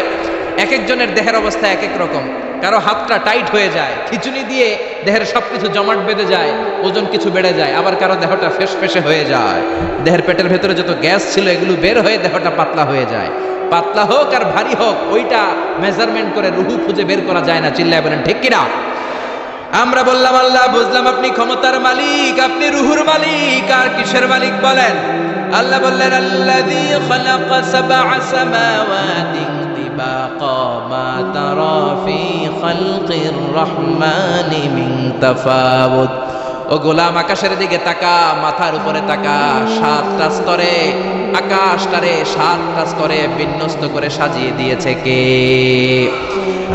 এক একজনের দেহের অবস্থা এক এক রকম। কারো হাতটা টাইট হয়ে যায়, খিচুনি দিয়ে দেহের সবকিছু জমাট বেঁধে যায়, ওজন কিছু বেড়ে যায়, আবার কারো দেহটা ফেসফেসে হয়ে যায়, দেহের পেটের ভেতরে যত গ্যাস ছিল এগুলো বের হয়ে দেহটা পাতলা হয়ে যায়। পাতলা হোক আর ভারী হোক ওইটা মেজারমেন্ট করে রুহু খুঁজে বের করা যায় না। চিল্লায় বলেন ঠিক কিনা? আমরা বললাম আল্লাহ, বুঝলাম আপনি ক্ষমতার মালিক, আপনি রুহুর মালিক, আর কিসের মালিক বলেন? আল্লাহ বললেন আল্লাযী খালাকা সাবআ সামাওয়াতিন তিবাকা মা তারা ফি খালকির রহমানি মিন তাফাউত। ও গোলাম, আকাশের দিকে তাকা, মাথার উপরে তাকা, সাতটা স্তরে আকাশটারে সাতটা স্তরে বিন্যস্ত করে সাজিয়ে দিয়েছে কে?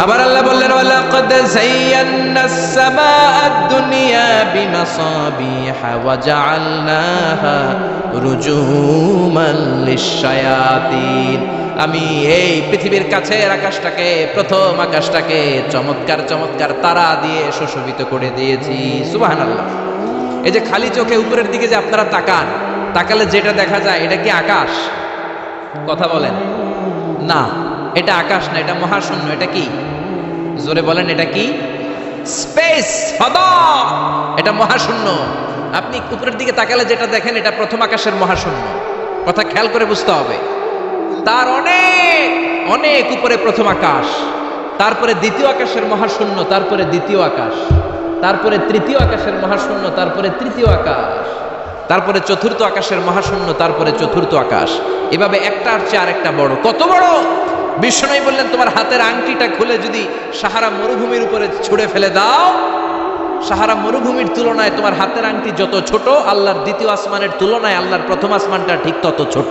আবার আল্লাহ বললেন ওয়ালাকাদ যায়্যানাস সামাআদ দুনিয়া বিমাসাবিহা ওয়া জাআলনাহা রুজুমান লিশ-শায়াতিন। আমি এই পৃথিবীর কাছের আকাশটাকে, প্রথম আকাশটাকে চমৎকার চমৎকার তারা দিয়ে সুশোভিত করে দিয়েছি। সুবহানাল্লাহ। এই যে খালি চোখে উপরের দিকে যে আপনারা তাকান, তাকালে যেটা দেখা যায় এটা কি আকাশ? কথা বলেন না, এটা আকাশ না, এটা মহাশূন্য। এটা কি? জোরে বলেন, এটা কি? স্পেস, ফাদা। এটা মহাশূন্য। আপনি উপরের দিকে তাকালে যেটা দেখেন এটা প্রথম আকাশের মহাশূন্য। কথা খেয়াল করে বুঝতে হবে। তার অনেক অনেক উপরে প্রথম আকাশ, তারপরে দ্বিতীয় আকাশের মহাশূন্য, তারপরে দ্বিতীয় আকাশ, তারপরে তৃতীয় আকাশের মহাশূন্য, তারপরে তৃতীয় আকাশ, তারপরে চতুর্থ আকাশের মহাশূন্য, তারপরে চতুর্থ আকাশ। এভাবে একটার চেয়ে আরেকটা বড়। কত বড়? বিষ্ণু বললেন তোমার হাতের আংটিটা খুলে যদি সাহারা মরুভূমির উপরে ছুঁড়ে ফেলে দাও, সাহারা মরুভূমির তুলনায় তোমার হাতের আংটি যত ছোট, আল্লাহর দ্বিতীয় আসমানের তুলনায় আল্লাহর প্রথম আসমানটা ঠিক তত ছোট।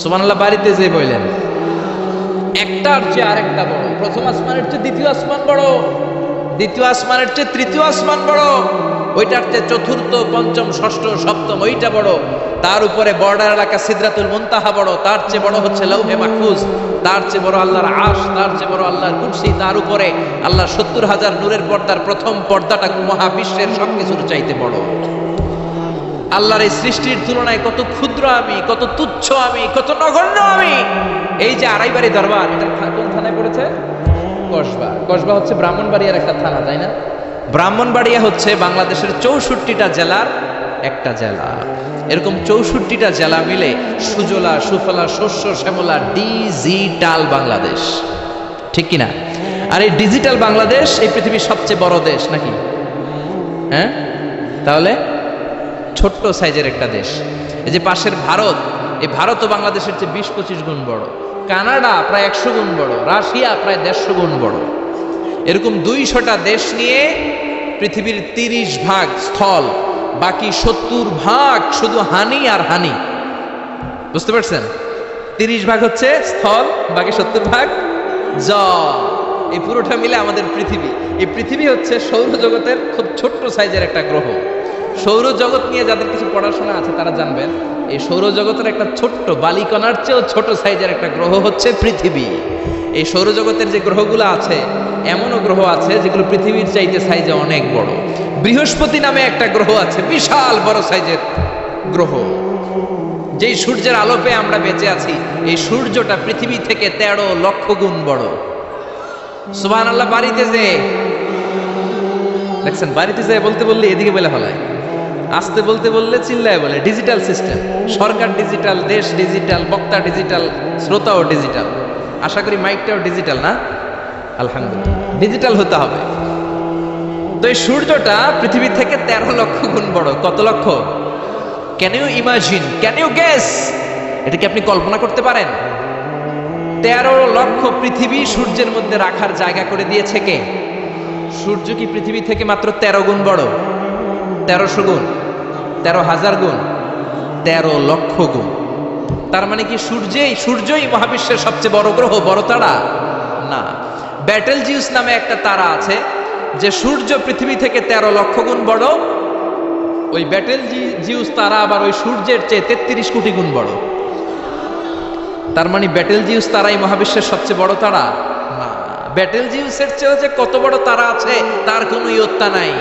সুবহানাল্লাহ। বাড়িতে যে বললেন একটার চেয়ে আরেকটা বড়। প্রথম আসমানের চেয়ে দ্বিতীয় আসমান বড়, দ্বিতীয় আসমানের চেয়ে তৃতীয় আসমান বড়, ওইটার চেয়ে চতুর্থ, পঞ্চম, ষষ্ঠ, সপ্তম ওইটা বড়, তার উপরে বর্ডার এলাকা সিদরাতুল মুনতাহা বড়, তার চেয়ে বড় হচ্ছে লাউহে মাহফুজ, তার চেয়ে বড় আল্লাহর আরশ, তার চেয়ে বড় আল্লাহর কুরসি, তার উপরে আল্লাহর ৭০,০০০ নূরের পর্দার প্রথম পর্দাটা মহাবিশ্বের সবকিছুর চাইতে বড়। আল্লাহর এই সৃষ্টির তুলনায় কত ক্ষুদ্র আমি, কত তুচ্ছ আমি, কত নগণ্য আমি। এই যে আড়াইবাড়ি দরবার, এটা কোন থানায় পড়েছে? কসবা। কসবা হচ্ছে ব্রাহ্মণবাড়িয়ার একটা থানা, তাই না? ব্রাহ্মণবাড়িয়া হচ্ছে বাংলাদেশের ৬৪টা জেলার একটা জেলা। এরকম ৬৪টা জেলা মিলে সুজলা সুফলা শস্য শ্যামলা ডিজিটাল বাংলাদেশ, ঠিক কিনা? আর এই ডিজিটাল বাংলাদেশ এই পৃথিবীর সবচেয়ে বড় দেশ নাকি? হ্যাঁ, তাহলে ছোট্ট সাইজের একটা দেশ। এই যে পাশের ভারত, এই ভারতও বাংলাদেশের চেয়ে ২০-২৫ গুণ বড়। কানাডা প্রায় ১০০ গুণ বড়, রাশিয়া প্রায় ১৫০ গুণ বড়। এরকম ২০০টা দেশ নিয়ে পৃথিবীর ৩০ ভাগ স্থল, বাকি ৭০ ভাগ শুধু হানি আর হানি। বুঝতে পারছেন? ৩০ ভাগ হচ্ছে স্থল, বাকি ৭০ ভাগ জল। এই পুরোটা মিলে আমাদের পৃথিবী। এই পৃথিবী হচ্ছে সৌরজগতের খুব ছোট্ট সাইজের একটা গ্রহ। সৌরজগৎ নিয়ে যাদের কিছু পড়াশোনা আছে তারা জানবেন, এই সৌরজগতের একটা ছোট্ট বালিকণার চেয়েও ছোট সাইজের একটা গ্রহ হচ্ছে পৃথিবী। এই সৌরজগতের যে গ্রহগুলো আছে, এমনও গ্রহ আছে যেগুলো পৃথিবীর চাইতে সাইজে অনেক বড়। বৃহস্পতি নামে একটা গ্রহ আছে, বিশাল বড় সাইজের গ্রহ। যেই সূর্যের আলো পেয়ে আমরা বেঁচে আছি, এই সূর্যটা পৃথিবী থেকে ১৩ লক্ষ গুণ বড়। সুবহানাল্লাহ। বাড়িতে যে দেখছেন, বাড়িতে যে বলতে বললে এদিকে বলে ফেলায়, আসতে বলতে বললে চিল্লায় বলে। ডিজিটাল সিস্টেম, সরকার ডিজিটাল, দেশ ডিজিটাল, বক্তা ডিজিটাল, শ্রোতাও ডিজিটাল। আশা করি মাইকটাও ডিজিটাল না? আলহামদুলিল্লাহ, ডিজিটাল হতে হবে। তো এই সূর্যটা পৃথিবী থেকে ১৩ লক্ষ গুণ বড়। কত লক্ষ? Can you imagine, can you guess? এটা কি আপনি কল্পনা করতে পারেন? ১৩ লক্ষ পৃথিবী সূর্যের মধ্যে রাখার জায়গা করে দিয়েছে কে? সূর্য কি পৃথিবী থেকে মাত্র ১৩ গুণ বড়? ১৩০০ গুণ, ১৩,০০০ গুণ, ১৩ লক্ষ গুণ। তার মানে কি সূর্যই মহাবিশ্বের সবচেয়ে বড় গ্রহ, বড় তারা? না। ব্যাটেল জিউস নামে একটা তারা আছে, যে সূর্য পৃথিবী থেকে ১৩ লক্ষ গুণ বড়। ওই ব্যাটেল জিউস তারা আবার ওই সূর্যের চেয়ে ৩৩ কোটি গুণ বড়। তার মানে ব্যাটেল জিউস তারাই মহাবিশ্বের সবচেয়ে বড় তারা? না। ব্যাটেল জিউসের চেয়েও যে কত বড় তারা আছে তার কোনো ইয়ত্তা নাই।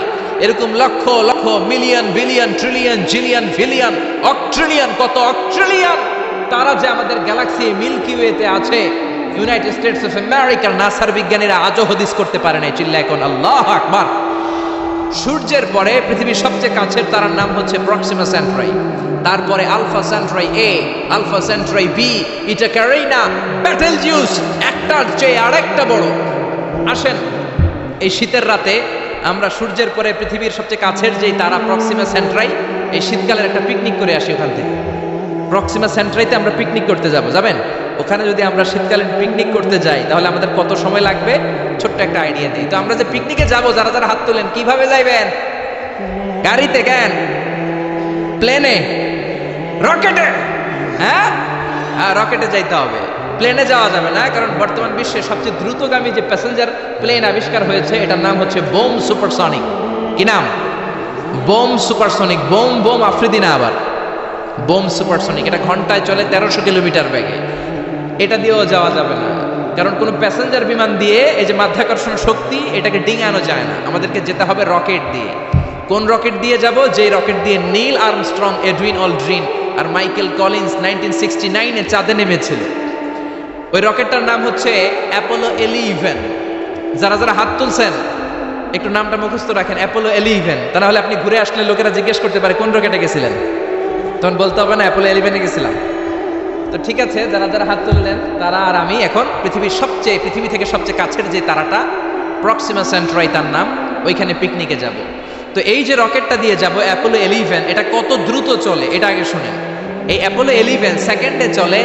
এরকম lakh lakh, million, billion, trillion, zillion, billion, octillion, কত অক্ট্রিলিয়ন তারা যে আমাদের গ্যালাক্সি মিল্কি ওয়েতে আছে, ইউনাইটেড স্টেটস অফ আমেরিকার নাসার বিজ্ঞানীরা আজও হদিস করতে পারে নাই। চিল্লায় এখন আল্লাহু আকবার। সূর্যের পরে পৃথিবীর সবচেয়ে কাছের তারার নাম হচ্ছে প্রক্সিমা সেন্ট্রাই, তারপরে আলফা সেন্ট্রাই এ, আলফা সেন্ট্রাই বি, ইটা ক্যারিনা, বেটেলজিউস, একটার চেয়ে আরেকটা বড়। আসেন এই শীতের রাতে আমরা সূর্যের পরে পৃথিবীর সবচেয়ে কাছের যেই তারা প্রক্সিমা সেন্ট্রাই, এই শীতকালের একটা পিকনিক করে আসি ওখান থেকে। প্রক্সিমা সেন্ট্রাইতে আমরা পিকনিক করতে যাব, যাবেন? ওখানে যদি আমরা শীতকালীন পিকনিক করতে যাই তাহলে আমাদের কত সময় লাগবে ছোট্ট একটা আইডিয়া দিই। তো আমরা যে পিকনিকে যাব, যারা যারা হাত তোলেন, কিভাবে যাইবেন? গাড়িতে? কেন? প্লেনে? রকেটে? হ্যাঁ, রকেটে যাইতে হবে, প্লেনে যাওয়া যাবে না। কারণ বর্তমান বিশ্বে সবচেয়ে দ্রুতগামী যে প্যাসেঞ্জার প্লেন আবিষ্কার হয়েছে এটার নাম হচ্ছে বোম সুপারসনিক। কি নাম? Bomb supersonic. Bomb bomb Afridi না, আবার বোম সুপারসনিক। এটা ঘন্টায় চলে 1300 কিলোমিটার বেগে। এটা দিয়েও যাওয়া যাবে না, কারণ কোনো প্যাসেঞ্জার বিমান দিয়ে এই যে মাধ্যাকর্ষণ শক্তি এটাকে ডিঙানো যায় না। আমাদেরকে যেতে হবে রকেট দিয়ে। কোন রকেট দিয়ে যাব? যেই রকেট দিয়ে নীল আর্মস্ট্রং, এডউইন অলড্রিন আর মাইকেল কলিন্স 1969-এ চাঁদে নেমেছিল। ওই রকেটটার নাম হচ্ছে অ্যাপোলো 11। যারা যারা হাত তুলছেন একটু নামটা মুখস্থ রাখেন, অ্যাপোলো 11। তা না হলে আপনি ঘুরে আসলে লোকেরা জিজ্ঞেস করতে পারে কোন রকেটে গেছিলেন, তখন বলতে হবে না অ্যাপোলো 11-এ গেছিলাম। তো ঠিক আছে, যারা যারা হাত তুললেন তারা আর আমি এখন পৃথিবী থেকে সবচেয়ে কাছের যে তারাটা প্রক্সিমা সেন্ট্রাই তার নাম, ওইখানে পিকনিকে যাব। তো এই যে রকেটটা দিয়ে যাব অ্যাপোলো 11, এটা কত দ্রুত চলে এটা আগে শুনেন। এই অ্যাপোলো 11 সেকেন্ডে চলে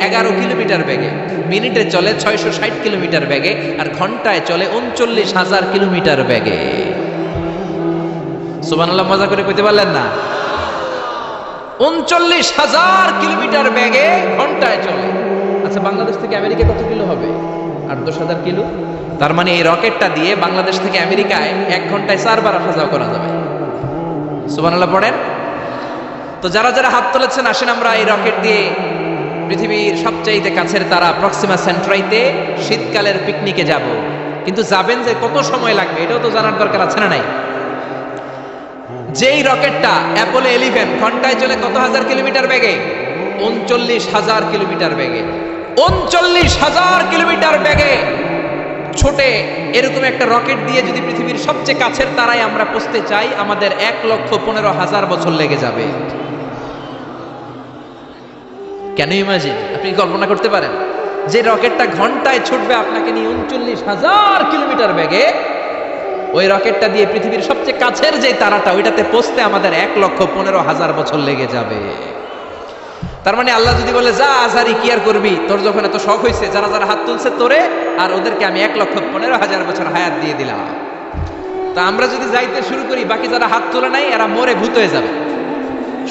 11 কিলোমিটার বেগে, মিনিটে চলে 660 কিলোমিটার বেগে, আর ঘন্টায় চলে 39,000 কিলোমিটার বেগে। সুবহানাল্লাহ, মজা করে কইতে পারলেন না? 39,000 কিলোমিটার বেগে ঘন্টায় চলে। আচ্ছা, বাংলাদেশ থেকে আমেরিকা কত কিলো হবে? 8-10,000 কিলো। তার মানে এই রকেটটা দিয়ে বাংলাদেশ থেকে আমেরিকায় 1 ঘন্টায় 4 বার আসা যাওয়া করা যাবে। সুবহানাল্লাহ পড়েন। তো যারা যারা হাত তুলেছেন, আসেন আমরা এই রকেট দিয়ে পৃথিবীর সবচাইতে কাছের তারা প্রক্সিমা সেন্ট্রাইতে শীতকালের পিকনিকে যাব। কিন্তু যাবেন যে কত সময় লাগবে এটাও তো জানার দরকার আছে না নাই? যেই রকেটটা অ্যাপোলো 11 ঘন্টায় চলে কত হাজার কিলোমিটার বেগে? 39,000 কিলোমিটার বেগে। 39,000 কিলোমিটার বেগে ছোটে এরকম একটা রকেট দিয়ে যদি পৃথিবীর সবচেয়ে কাছের তারায় আমরা পৌঁছতে চাই, আমাদের 1,15,000 বছর লেগে যাবে। কেন ইমাজিন? আপনি কল্পনা করতে পারেন যে রকেটটা ঘন্টায় ছুটবে আপনাকে নিয়ে 39,000 কিলোমিটার বেগে, ওই রকেটটা দিয়ে পৃথিবীর সবচেয়ে কাছের যে তারাটা ওইটাতে পৌঁছতে আমাদের 1,15,000 বছর লেগে যাবে। তার মানে আল্লাহ যদি বলে যা আজারি কি আর করবি, তোর যখন এত শখ হয়েছে, যারা যারা হাত তুলছে তোরে আর ওদেরকে আমি 1,15,000 বছর হায়াত দিয়ে দিলাম। তা আমরা যদি যাইতে শুরু করি, বাকি যারা হাত তোলে নাই এরা মরে ভূত হয়ে যাবে।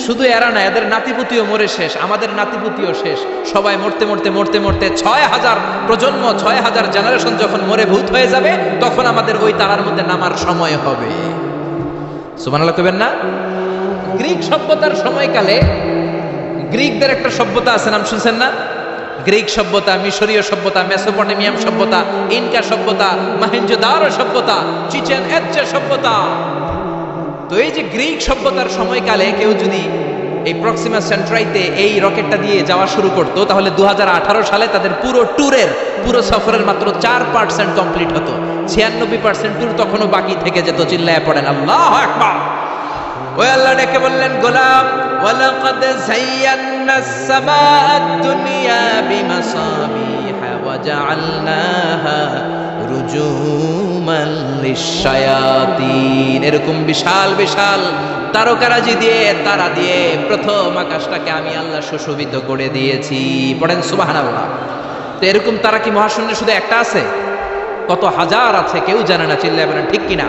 শুধু এরা না, এদের নাতিপুতিও মরে শেষ, আমাদের নাতিপুতিও শেষ। সবাই মরতে মরতে মরতে মরতে 6,000 প্রজন্ম, 6,000 জেনারেশন যখন মরে ভূত হয়ে যাবে, তখন আমাদের ওই তারার মধ্যে নামার সময় হবে। সুবহানাল্লাহ কইবেন না? গ্রিক সভ্যতার সময়কালে গ্রিকদের একটা সভ্যতা আছে, নাম শুনছেন না? গ্রিক সভ্যতা, মিশরীয় সভ্যতা, মেসোপটেমিয়াম সভ্যতা, ইনকা সভ্যতা, মহেঞ্জোদারো সভ্যতা, চিচেন ইৎজা সভ্যতা। তো এই যে গ্রিক সভ্যতার সময়কালে কেউ যদি এই প্রক্সিমা সেন্ট্রাইতে এই রকেটটা দিয়ে যাওয়া শুরু করতো, তাহলে 2018 সালে তাদের পুরো সফরের মাত্র 4% কমপ্লিট হতো। 96% ট্যুর তখনও বাকি থেকে যেত। চিল্লায় পড়েন আল্লাহু আকবার। ওই আল্লাহ ডেকে বললেন, গোলাম ওয়ালাকাদ যায়্যানাস সামাআদ দুনিয়া বিমাসাবিহা ওয়া জাআলনাহা রুজুমান লিশ-শায়াতিন। এরকম বিশাল বিশাল তারকারাজি দিয়ে, তারা দিয়ে প্রথম আকাশটাকে আমি আল্লাহ সুশোভিত করে দিয়েছি। পড়েন সুবহানাল্লাহ। তো এরকম তারা কি মহাশূন্যে শুধু একটা আছে? কত হাজার আছে কেউ জানে না। চিল্লায় বলেন ঠিক কিনা?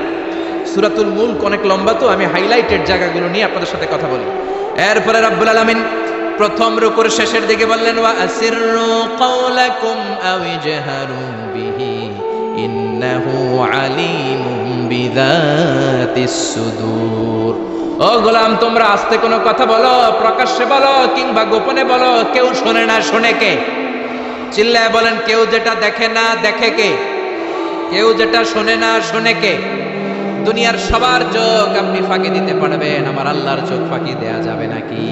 সূরাতুল মুলক অনেক লম্বা, তো আমি হাইলাইটেড জায়গাগুলো নিয়ে আপনাদের সাথে কথা বলি। এরপরে রব্বুল আলামিন প্রথম রুকুর শেষের দিকে বললেন, ওয়া আসিররু কাওলাকুম আও ইজহারু বিহি ইন্নাহু আলিমুম বিযাতিস সুদূর। ও গোলাম, তোমরা আস্তে কোনো কথা বলো, প্রকাশ্যে বলো কিংবা গোপনে বলো, কেউ শোনে না। শোনে কে? চিল্লায় বলেন, কেউ যেটা দেখে না দেখে কে? কেউ যেটা শোনে না শোনে কে? দুনিয়ার সবার চোখ আপনি ফাঁকি দিতে পারবেন, আমার আল্লাহর চোখ ফাঁকি দেয়া যাবে নাকি?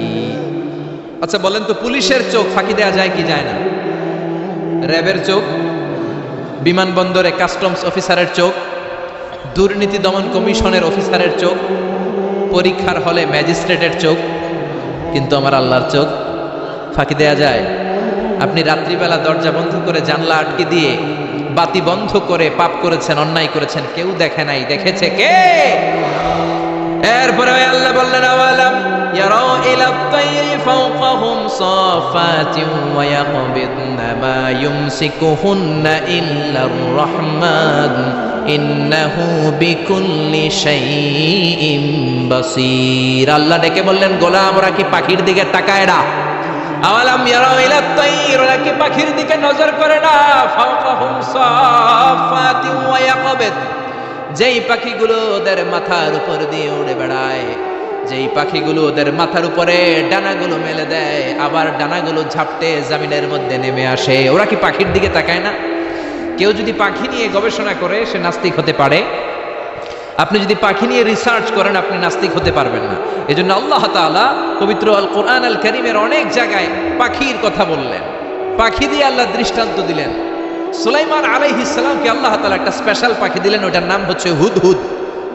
আচ্ছা বলেন তো, পুলিশের চোখ ফাঁকি দেয়া যায় কি যায় না? র্যাবের চোখ, বিমানবন্দরে কাস্টমস অফিসারের চোখ, দুর্নীতি দমন কমিশনের অফিসারের চোখ, পরীক্ষার হলে ম্যাজিস্ট্রেটের চোখ, কিন্তু আমার আল্লাহর চোখ ফাঁকি দেয়া যায়? আপনি রাত্রিবেলা দরজা বন্ধ করে জানলা আটকে দিয়ে বাতি বন্ধ করে পাপ করেছেন, অন্যায় করেছেন, কেউ দেখে নাই, দেখেছে কে? এরপরে আল্লাহ বললেন আওয়ালাম ইয়ারাউ ইলা আত-তায়রি ফাওকাহুম সাফাতিন ওয়া ইয়াকবিদনা মা ইউমসিকুহুন্না ইল্লার রাহমান ইন্নাহু বিকুল্লি শাইইন বাসীর। আল্লাহ ডেকে বললেন, গোলাম ওরা কি পাখির দিকে তাকায় না? আওয়ালাম ইয়ারাউ ইলা আত-তায়র, ওরা কি পাখির দিকে নজর করে না? ফাওকাহুম সাফাতিন ওয়া ইয়াকবিদ, যেই পাখিগুলো ওদের মাথার উপর দিয়ে উড়ে বেড়ায়, যেই পাখিগুলো ওদের মাথার উপরে ডানাগুলো মেলে দেয়, আবার ডানাগুলো ঝাপটে জমিনের মধ্যে নেমে আসে, ওরা কি পাখির দিকে তাকায় না? কেউ যদি পাখি নিয়ে গবেষণা করে সে নাস্তিক হতে পারে। আপনি যদি পাখি নিয়ে রিসার্চ করেন আপনি নাস্তিক হতে পারবেন না। এজন্য আল্লাহ তাআলা পবিত্র আল কোরআন আল কারীমের অনেক জায়গায় পাখির কথা বললেন, পাখি দিয়ে আল্লাহ দৃষ্টান্ত দিলেন। সুলাইমান আলাইহিস সালামকে আল্লাহ তাআলা একটা স্পেশাল পাখি দিলেন, ওটার নাম হচ্ছে হুদহুদ।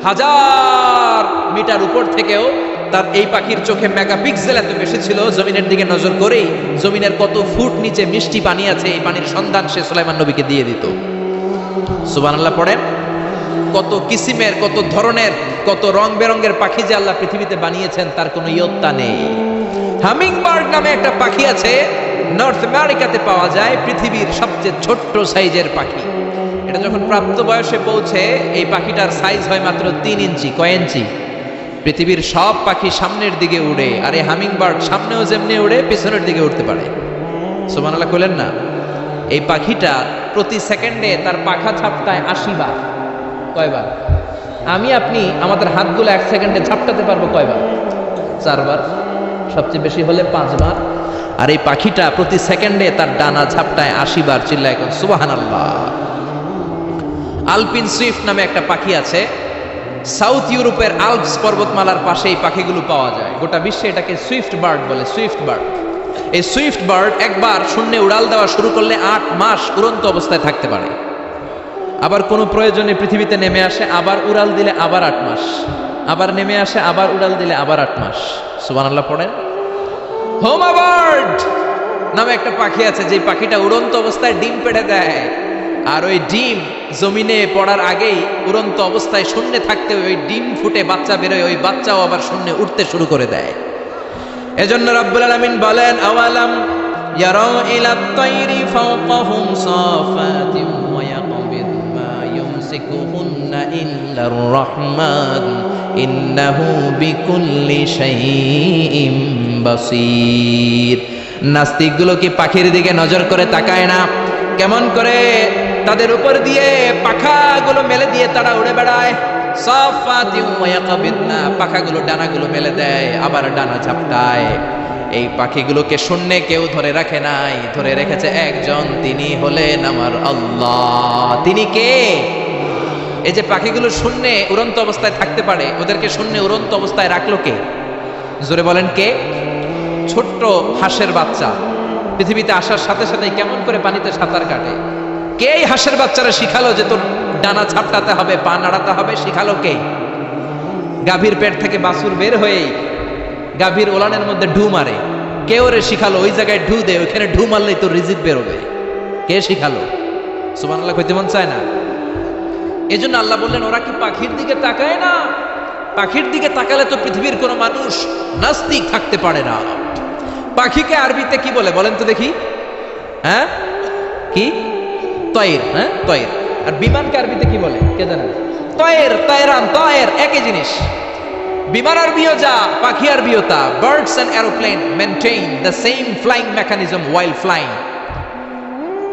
1000 মিটার উপর থেকেও তার এই পাখির চোখে মেগাপিক্সেল এত বেশি ছিল, জমিনের দিকে নজর করেই জমিনের কত ফুট নিচে মিষ্টি পানি আছে এই পানির সন্ধান সে সুলাইমান নবীকে দিয়ে দিত। সুবহানাল্লাহ পড়েন। কত কিসিমের, কত ধরনের, কত রং বেরঙের পাখি যে আল্লাহ পৃথিবীতে বানিয়েছেন তার কোনো ইয়ত্তা নেই। হামিং বার্ড নামে একটা পাখি আছে, নর্থ আমেরিকাতে পাওয়া যায়, পৃথিবীর সবচেয়ে ছোট্ট সাইজের পাখি। এটা যখন প্রাপ্ত বয়সে পৌঁছে এই পাখিটার সাইজ হয় মাত্র 3 ইঞ্চি। কয় ইঞ্চি? পৃথিবীর সব পাখি সামনের দিকে উড়ে, আর এই হামিং বার্ড সামনেও যেমনি উড়ে পিছনের দিকে উঠতে পারে। সুবহানাল্লাহ কইলেন না? এই পাখিটা প্রতি সেকেন্ডে তার পাখা ঝাপটায় 80 বার। কয়বার? আমি আপনি আমাদের হাতগুলো 1 সেকেন্ডে ঝাপটাতে পারবো কয়বার? 4 বার, সবচেয়ে বেশি হলে 5 বার। আর এই পাখিটা প্রতি সেকেন্ডে তার ডানা ঝাপটায় 80 বার। চিল্লায় এখন সুবহানাল্লাহ। আলপিন সুইফট নামে একটা পাখি আছে, সাউথ ইউরোপের আল্পস পর্বতমালার পাশে এই পাখিগুলো পাওয়া যায়। গোটা বিশ্বে এটাকে সুইফট বার্ড বলে, সুইফট বার্ড। এই সুইফট বার্ড একবার শূন্যে উড়াল দেওয়া শুরু করলে 8 মাস উড়ন্ত অবস্থায় থাকতে পারে। আবার কোনো প্রয়োজনে পৃথিবীতে নেমে আসে, আবার উড়াল দিলে আবার 8 মাস, আবার নেমে আসে, আবার উড়াল দিলে আবার 8 মাস। সুবহানাল্লাহ পড়েন। হোমা বার্ড নামে একটা পাখি আছে, যে পাখিটা উড়ন্ত অবস্থায় ডিম পেড়ে দেয়, আর ওই ডিম জমিনে পড়ার আগেই উড়ন্ত অবস্থায় শূন্যে থাকতে ওই ডিম ফুটে বাচ্চা বেরোয়, ওই বাচ্চাও আবার শূন্যে উঠতে শুরু করে দেয়। এজন্য রব্বুল আলামিন বলেন, আওয়ালাম ইয়ারাউ ইলা আত-তায়রি ফাওকাহুম সাফাতিন ওয়া ইয়াকবিদ মা ইউমসিকুহুন্না ইল্লার রাহমান ইন্নাহু বিকুল্লি শাইইন বাসীর। নাস্তিকগুলো কি পাখির দিকে নজর করে তাকায় না? কেমন করে তাদের উপর দিয়ে পাখাগুলো মেলে দিয়ে তারা উড়ে বেড়ায়। সাফাতিন ওয়া ইয়াকবিদনা, পাখাগুলো ডানাগুলো মেলে দেয়, আবার ডানা ঝাপটায়। এই পাখিগুলোকে শূন্যে কেউ ধরে রাখে নাই, ধরে রেখেছে একজন, তিনি হলেন আমার আল্লাহ। তিনি কে? এই যে পাখিগুলো শূন্যে উড়ন্ত অবস্থায় থাকতে পারে, ওদেরকে শূন্যে উড়ন্ত অবস্থায় রাখলো কে? জোরে বলেন কে? ছোট্ট হাঁসের বাচ্চা পৃথিবীতে আসার সাথে সাথে কেমন করে পানিতে সাঁতার কাটে? কে এই হাঁসের বাচ্চারা শিখালো যে তোর ডানা ঝাপটাতে হবে, পা নাড়াতে হবে? শিখালো কে? গাভীর পেট থেকে বাছুর বের হয়েই গাভীর ওলানের মধ্যে ঢু মারে, কে ওরে শিখালো ওই জায়গায় ঢু দে, ওইখানে ঢু মারলেই তোর রিজিক বেরোবে? কে শিখালো? সুবহানাল্লাহ কইতে মন চায় না? এজন্য আল্লাহ বললেন, ওরা কি পাখির দিকে তাকায় না? পাখির দিকে তাকালে তো পৃথিবীর কোনো মানুষ নাস্তিক থাকতে পারে না। পাখিকে আরবিতে কি বলে বলেন তো দেখি? হ্যাঁ, কি? তয়ের। হ্যাঁ, তয়ের। আর বিমানকে আরবিতে কি বলে কে জানেন? তয়ের, তয়রান, তয়ের একই জিনিস। বিমান আরবিও যা, পাখি আরবিও তা। Birds and aeroplane maintain the same flying mechanism while flying.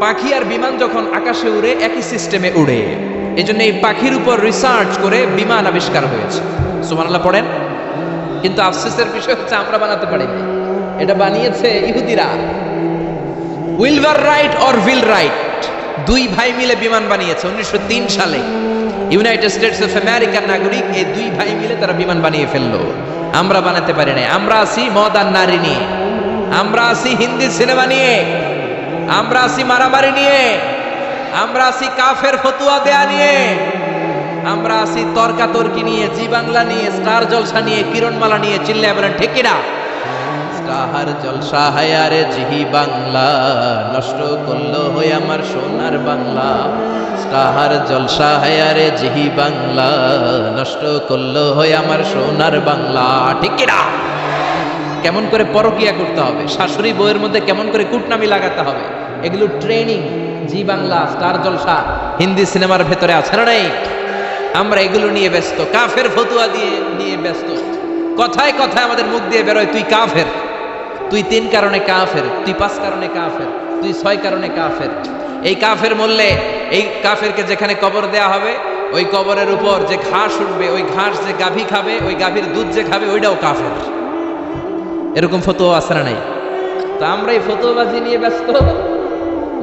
পাখি আর বিমান যখন আকাশে উড়ে একই সিস্টেমে উড়ে। এজন্য এই পাখির উপর রিসার্চ করে বিমান আবিষ্কার হয়েছে। সুবহানাল্লাহ পড়েন। কিন্তু আফসোসের বিষয় হচ্ছে আমরা বানাতে পারিনি, এটা বানিয়েছে ইহুদিরা। Wilbur right or will write, দুই ভাই মিলে বিমান বানিয়েছে 1903 সালে। ইউনাইটেড স্টেটস অফ আমেরিকার নাগরিক এই দুই ভাই মিলে তারা বিমান বানিয়ে ফেললো। আমরা বানাতে পারি নাই। আমরা আছি মদ আর নারী নিয়ে, আমরা আছি হিন্দি সিনেমা নিয়ে, আমরা আছি মারামারি নিয়ে, আমরা আছি কাফের ফতুয়া দেয়া নিয়ে, আমরা আছি তর্কাতর্কি নিয়ে, জি বাংলা নিয়ে, স্টার জলসা নিয়ে, কিরণমালা নিয়ে। চিল্লায় বলেন ঠিক কিনা? স্টার জলসা হায়ারে জি বাংলা, নষ্ট করলো হয়ে আমার সোনার বাংলা। স্টার জলসা হায়ারে জি বাংলা, নষ্ট করলো হয়ে আমার সোনার বাংলা। ঠিক কিনা? কেমন করে পরকিয়া করতে হবে, শাশুড়ি বউয়ের মধ্যে কেমন করে কুটনামি লাগাতে হবে, এগুলো ট্রেনিং জি বাংলা, স্টার জলসা, হিন্দি সিনেমার ভেতরে আছে না নাই? আমরা এগুলো নিয়ে ব্যস্ত, কাফের ফতুয়া নিয়ে ব্যস্ত। কথায় কথায় আমাদের মুখ দিয়ে বেরোয় তুই কাফের, তুই 3 কারণে কাফের, তুই 5 কারণে কাফের, তুই 6 কারণে কাফের। এই কাফের বললে এই কাফেরকে যেখানে কবর দেয়া হবে, ওই কবরের উপর যে ঘাস উঠবে, ওই ঘাস যে গাভী খাবে, ওই গাভীর দুধ যে খাবে, ওইটাও কাফের। এরকম ফতোয়া আছে না নাই? তো আমরা এই ফতোয়াবাজি নিয়ে ব্যস্ত।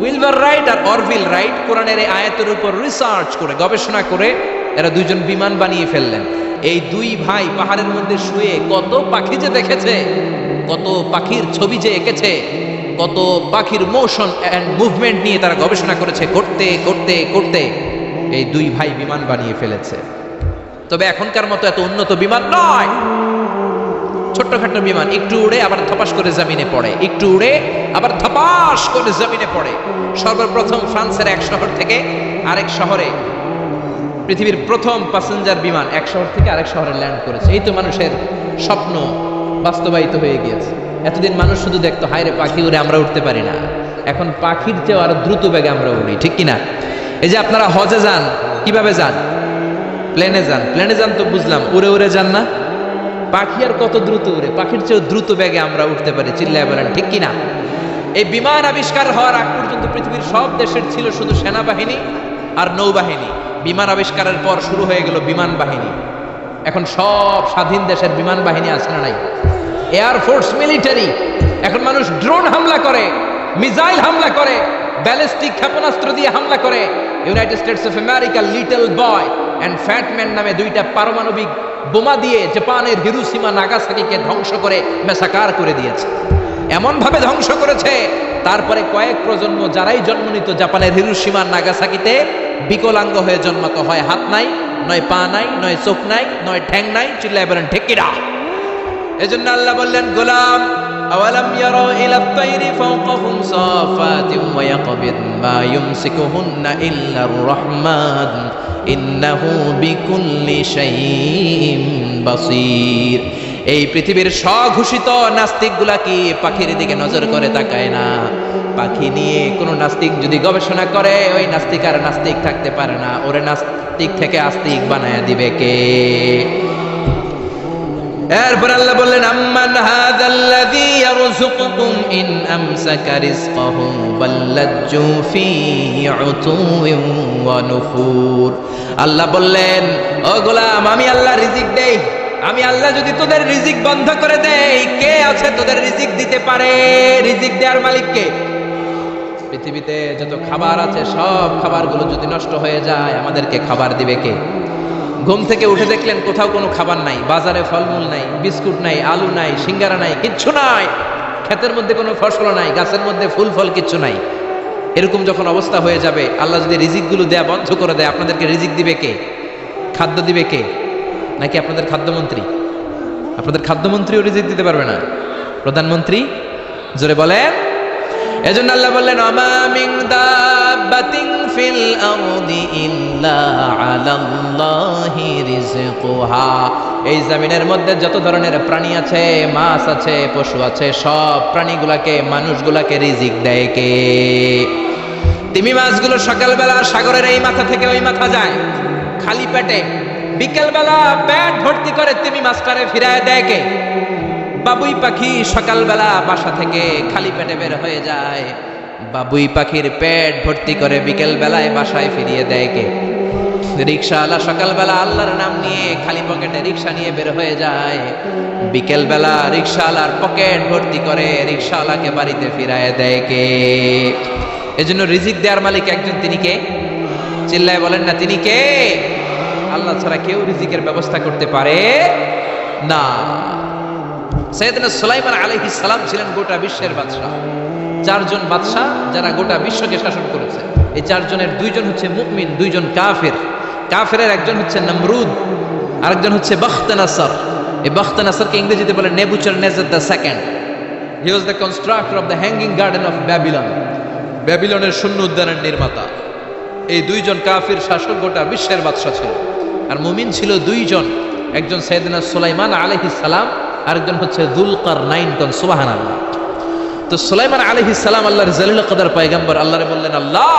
উইলবার রাইট আর অরভিল রাইট কোরআনের এই আয়াতের উপর রিসার্চ করে, গবেষণা করে এরা দুইজন বিমান বানিয়ে ফেললেন। এই 2 ভাই পাহাড়ের মধ্যে শুয়ে কত পাখি যে দেখেছে, কত পাখির ছবি যে এঁকেছে, কত পাখির মোশন অ্যান্ড মুভমেন্ট নিয়ে তারা গবেষণা করেছে। করতে করতে করতে এই 2 ভাই বিমান বানিয়ে ফেলেছে। তবে এখনকার মতো এত উন্নত বিমান নয়, ছোট্টখাটো বিমান, একটু উড়ে আবার ধপাস করে জমিনে পড়ে, একটু উড়ে আবার ধপাস করে জমিনে পড়ে। সর্বপ্রথম ফ্রান্সের এক শহর থেকে আরেক শহরে পৃথিবীর প্রথম প্যাসেঞ্জার বিমান এক শহর থেকে আরেক শহরে ল্যান্ড করেছে। এই তো মানুষের স্বপ্ন বাস্তবায়িত হয়ে গিয়েছে। এতদিন মানুষ শুধু দেখতো হায় রে পাখি উড়ে, আমরা উঠতে পারি না। এখন পাখির চেয়ে আরো দ্রুত বেগে আমরা উড়ি। ঠিক কিনা? এই যে আপনারা হজে যান, কিভাবে যান? প্লেনে যান। প্লেনে যান তো বুঝলাম, উড়ে উড়ে যান না? পাখি আর কত দ্রুত উড়ে, পাখির চেয়ে দ্রুত বেগে আমরা উঠতে পারি। চিল্লায় বলেন ঠিক কিনা? এই বিমান আবিষ্কার হওয়ার আগ পর্যন্ত পৃথিবীর সব দেশের ছিল শুধু সেনাবাহিনী আর নৌবাহিনী। বিমান আবিষ্কারের পর শুরু হয়ে গেল বিমান বাহিনী। এখন সব স্বাধীন দেশের বিমান বাহিনী আছে না নাই? Air force, military. এখন মানুষ ড্রোন হামলা করে, মিসাইল হামলা করে, ব্যালিস্টিক ক্ষেপণাস্ত্র দিয়ে হামলা করে। United states of America little boy and fat man নামে 2টা পারমাণবিক বোমা দিয়ে জাপানের হিরোশিমা নাগাসাকিকে ধ্বংস করে মেসাকার করে দিয়েছে। এমন ভাবে ধ্বংস করেছে, তারপরে কয়েক প্রজন্ম যারাই জন্ম নিত জাপানের হিরোশিমা নাগাসাকিতে বিকলাঙ্গ হয়ে জন্মাতো। হয় হাত নাই, নয় পা নাই, নয় চোখ নাই, নয় ঠ্যাং নাই। চিল্লায় বলেন ঠিক কিনা? এজন্য আল্লাহ বললেন, গোলাম আওয়ালাম ইয়ারা ইলা আত-তায়রি ফাওকাহুম সাফাতিন ওয়া ইয়াকবিদ মা ইউমসিকুহুন্না ইল্লার রাহমান ইন্নাহু বিকুল্লি শাইইন বাসীর। এই পৃথিবীর স্বঘোষিত নাস্তিকগুলা কি পাখির দিকে নজর করে তাকায় না? পাখি নিয়ে কোন নাস্তিক যদি গবেষণা করে, ওই নাস্তিক আর নাস্তিক থাকতে পারে না। ওরে নাস্তিক থেকে আস্তিক বানায়া দিবে কে? এরপর আল্লাহ বললেন, আম্মান হাযাল্লাযী ইয়ারযুকুকুম ইন আমসাকা রিজকাহু বাল্লাজ্জু ফী উতুওয়িন ওয়া নুফুর। আল্লাহ বললেন, ও গোলাম, আমি আল্লাহ রিজিক দেই। আমি আল্লাহ যদি তোদের রিজিক বন্ধ করে দেই, কে আছে তোদের রিজিক দিতে পারে? রিজিক দেওয়ার মালিক কে? পৃথিবীতে যত খাবার আছে সব খাবারগুলো যদি নষ্ট হয়ে যায়, আমাদেরকে খাবার দিবে কে? ঘুম থেকে উঠে দেখলেন কোথাও কোনো খাবার নাই, বাজারে ফলমূল নাই, বিস্কুট নাই, আলু নাই, সিঙ্গারা নাই, কিচ্ছু নাই। ক্ষেতের মধ্যে কোনো ফসল নাই, গাছের মধ্যে ফুল ফল কিচ্ছু নাই। এরকম যখন অবস্থা হয়ে যাবে, আল্লাহ যদি রিজিকগুলো দেয়া বন্ধ করে দেয়, আপনাদেরকে রিজিক দিবে কে? খাদ্য দিবে কে? নাকি আপনাদের খাদ্যমন্ত্রী? আপনাদের খাদ্যমন্ত্রীও রিজিক দিতে পারবে না? প্রধানমন্ত্রী? জোরে বলেন। এজন্য আল্লাহ বললেন, আমা মিন দাব্বাতিন ফিল আরদি ইল্লা আলাল্লাহি রিজকুহা। এই জমিনের মধ্যে যত ধরনের প্রাণী আছে, মাছ আছে, পশু আছে, সব প্রাণীগুলাকে, মানুষগুলাকে রিজিক দেয় কে? তিমি মাছগুলো সকালবেলা সাগরের এই মাথা থেকে ওই মাথা যায় খালি পেটে, বিকেলবেলা পেট ভর্তি করে তিমি মাছটারে ফিরায় দেয় কে? বাবুই পাখি সকালবেলা বাসা থেকে খালি পেটে বের হয়ে যায়, বাবুই পাখির পেট ভর্তি করে বিকেল বেলায় বাসায় ফিরিয়ে দেয় কে? রিক্সাওয়ালা সকালবেলা আল্লাহর নাম নিয়ে খালি পকেটে রিক্সা নিয়ে বের হয়ে যায়, বিকেল বেলা রিক্সাওয়ালার পকেট ভর্তি করে রিক্সাওয়ালাকে বাড়িতে ফিরায় দেয় কে? এজন্য রিজিক দেওয়ার মালিক একজন, তিনি কে? চিল্লায় বলেন না, তিনি কে? আল্লাহ ছাড়া কেউ রিজিকের ব্যবস্থা করতে পারে না। সাইয়েদনা সুলাইমান আলাইহিস সালাম ছিলেন গোটা বিশ্বের বাদশা। চারজন বাদশা যারা গোটা বিশ্বকে শাসন করেছে, এই চারজনের দুইজন হচ্ছে মুমিন, দুইজন কাফের। কাফেরের একজন হচ্ছে নমরুদ, আরেকজন হচ্ছে বখতনাসর। এই বখতনাসরকে ইংরেজিতে বলে Nebuchadnezzar the second. He was the constructor of the hanging garden of Babylon. ব্যাবিলনের শূন্য উদ্যানের নির্মাতা। এই দুইজন কাফির শাসক গোটা বিশ্বের বাদশা ছিল। আর মুমিন ছিল দুইজন, একজন সাইয়েদনা সুলাইমান আলাইহিস সালাম, আরেকজন হচ্ছে যুলকারনাইন। কোন সুবহানাল্লাহ। তো সুলাইমান আলাইহিস সালাম আল্লাহর জলিল কদর পয়গম্বর, আল্লাহরে বললেন, আল্লাহ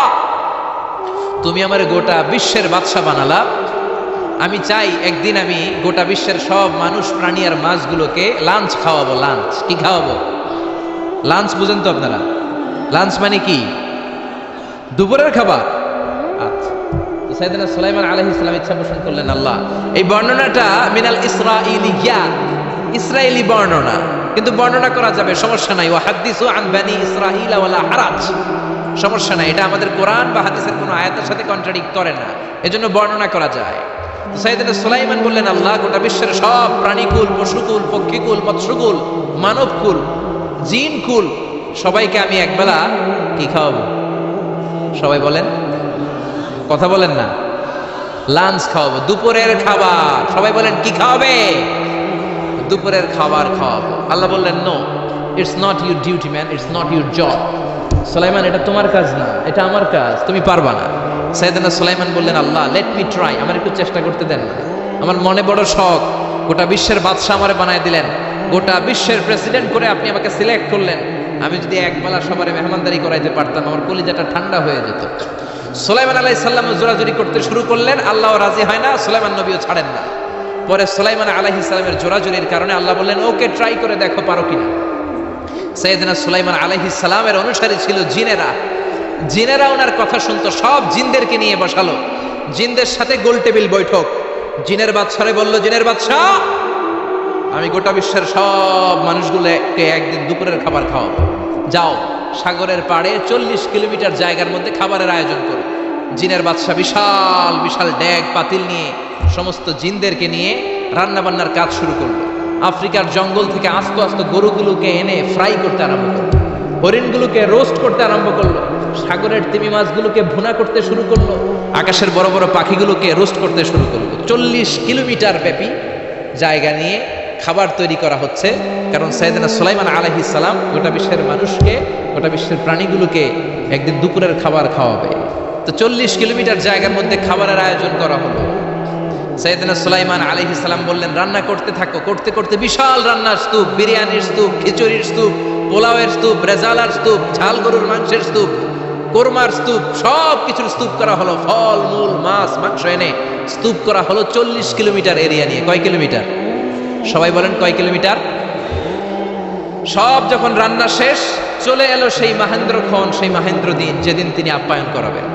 তুমি আমারে গোটা বিশ্বের বাদশা বানালা, আমি চাই একদিন আমি গোটা বিশ্বের সব মানুষ, প্রাণী আর মাছগুলোকে লাঞ্চ খাওয়াবো। লাঞ্চ কি খাওয়াবো? লাঞ্চ বুঝেন তো আপনারা? লাঞ্চ মানে কি? দুপুরের খাবার। আচ্ছা, তো সাইয়েদনা সুলাইমান আলাইহিস সালাম ইচ্ছা পোষণ করলেন, আল্লাহ এই বর্ণনাটা মিনাল ইসরাঈলিয়াত, ইসরায়েলি বর্ণনা, কিন্তু বর্ণনা করা যাবে, সমস্যা নাই। ওয়াহাদ্দিসু আন বানি ইসরাঈল ওয়ালা হারাজ, সমস্যা নাই। এটা আমাদের কোরআন বা হাদিসের কোনো আয়াতের সাথে কন্ট্রাডিক্ট করে না, এজন্য বর্ণনা করা যায়। তো সাইয়েদনা সুলাইমান বললেন, আল্লাহ গোটা বিশ্বের সব প্রাণীকুল, পশুকুল, পক্ষীকুল, মৎস্যকুল, মানবকুল, জিনকুল, সবাইকে আমি একবেলা কি খাওয়াবো? সবাই বলেন, কথা বলেন না। লাঞ্চ খাওয়াবো, দুপুরের খাবার। সবাই বলেন কি খাওয়াবে? দুপুরের খাবার খাওয়াবো। আল্লাহ বললেন, no, it's not your duty man, it's not your job. সুলাইমান, এটা তোমার কাজ না, এটা আমার কাজ, তুমি পারবা না। সাইয়েদনা সুলাইমান বললেন, আল্লাহ লেট মি ট্রাই, আমার একটু চেষ্টা করতে দেন না। আমার মনে বড় শখ, গোটা বিশ্বের বাদশা আমারে বানায় দিলেন, গোটা বিশ্বের প্রেসিডেন্ট করে আপনি আমাকে সিলেক্ট করলেন। আমি যদি একবেলা সবারে মেহমানদারি করাইতে পারতাম, আমার কলিজাটা ঠান্ডা হয়ে যেত। সুলাইমান আলাইহিস সালাম জোরাজুরি করতে শুরু করলেন, আল্লাহ রাজি হয় না, সুলাইমান নবীও ছাড়েন না। পরে সুলাইমান আলাইহিস সালামের জোরাজুরির কারণে আল্লাহ বললেন, ওকে ট্রাই করে দেখো পারো কিনা। সাইয়েদনা সুলাইমান আলাইহিস সালামের অনুসারী ছিল জিনেরা। জিনেরা ওনার কথা শুনতো, সব জিনদেরকে নিয়ে বসালো, জিনদের সাথে গোল টেবিল বৈঠক। জিনের বাদশারে বলল, জিনের বাদশা, আমি গোটা বিশ্বের সব মানুষগুলোকে একদিন দুপুরের খাবার খাওয়াবো। যাও সাগরের পাড়ে 40 কিলোমিটার জায়গার মধ্যে খাবারের আয়োজন করো। জিনের বাদশা বিশাল বিশাল ড্যাগ পাতিল নিয়ে সমস্ত জিনদেরকে নিয়ে রান্না বান্নার কাজ শুরু করলো। আফ্রিকার জঙ্গল থেকে আস্তে আস্তে গরুগুলোকে এনে ফ্রাই করতে আরম্ভ করলো, হরিণগুলোকে রোস্ট করতে আরম্ভ করলো, সাগরের তিমি মাছগুলোকে ভুনা করতে শুরু করলো, আকাশের বড় বড় পাখিগুলোকে রোস্ট করতে শুরু করলো। 40 কিলোমিটার ব্যাপী জায়গা নিয়ে খাবার তৈরি করা হচ্ছে, কারণ সাইয়েদনা সুলাইমান আলাইহিস সালাম গোটা বিশ্বের মানুষকে, গোটা বিশ্বের প্রাণীগুলোকে একদিন দুপুরের খাবার খাওয়াবে। তো 40 কিলোমিটার জায়গার মধ্যে খাবারের আয়োজন করা হলো। সাইয়েদনা সুলাইমান আলাইহিস সালাম বললেন, রান্না করতে থাকো। করতে করতে বিশাল রান্নার স্তূপ, বিরিয়ানির স্তূপ, খিচুড়ির স্তূপ, পোলাওয়ের স্তূপ, রেজালার স্তূপ, ঝাল গরুর মাংসের স্তূপ, কোরমার স্তূপ, সব কিছুর স্তূপ করা হলো। ফল মূল মাছ মাংস এনে স্তূপ করা হলো 40 কিলোমিটার এরিয়া নিয়ে। কয় কিলোমিটার? সবাই বলেন কয় কিলোমিটার? সব যখন রান্না শেষ, চলে এলো সেই মহেন্দ্রক্ষণ, সেই মহেন্দ্র দিন, যেদিন তিনি আপ্যায়ন করাবেন।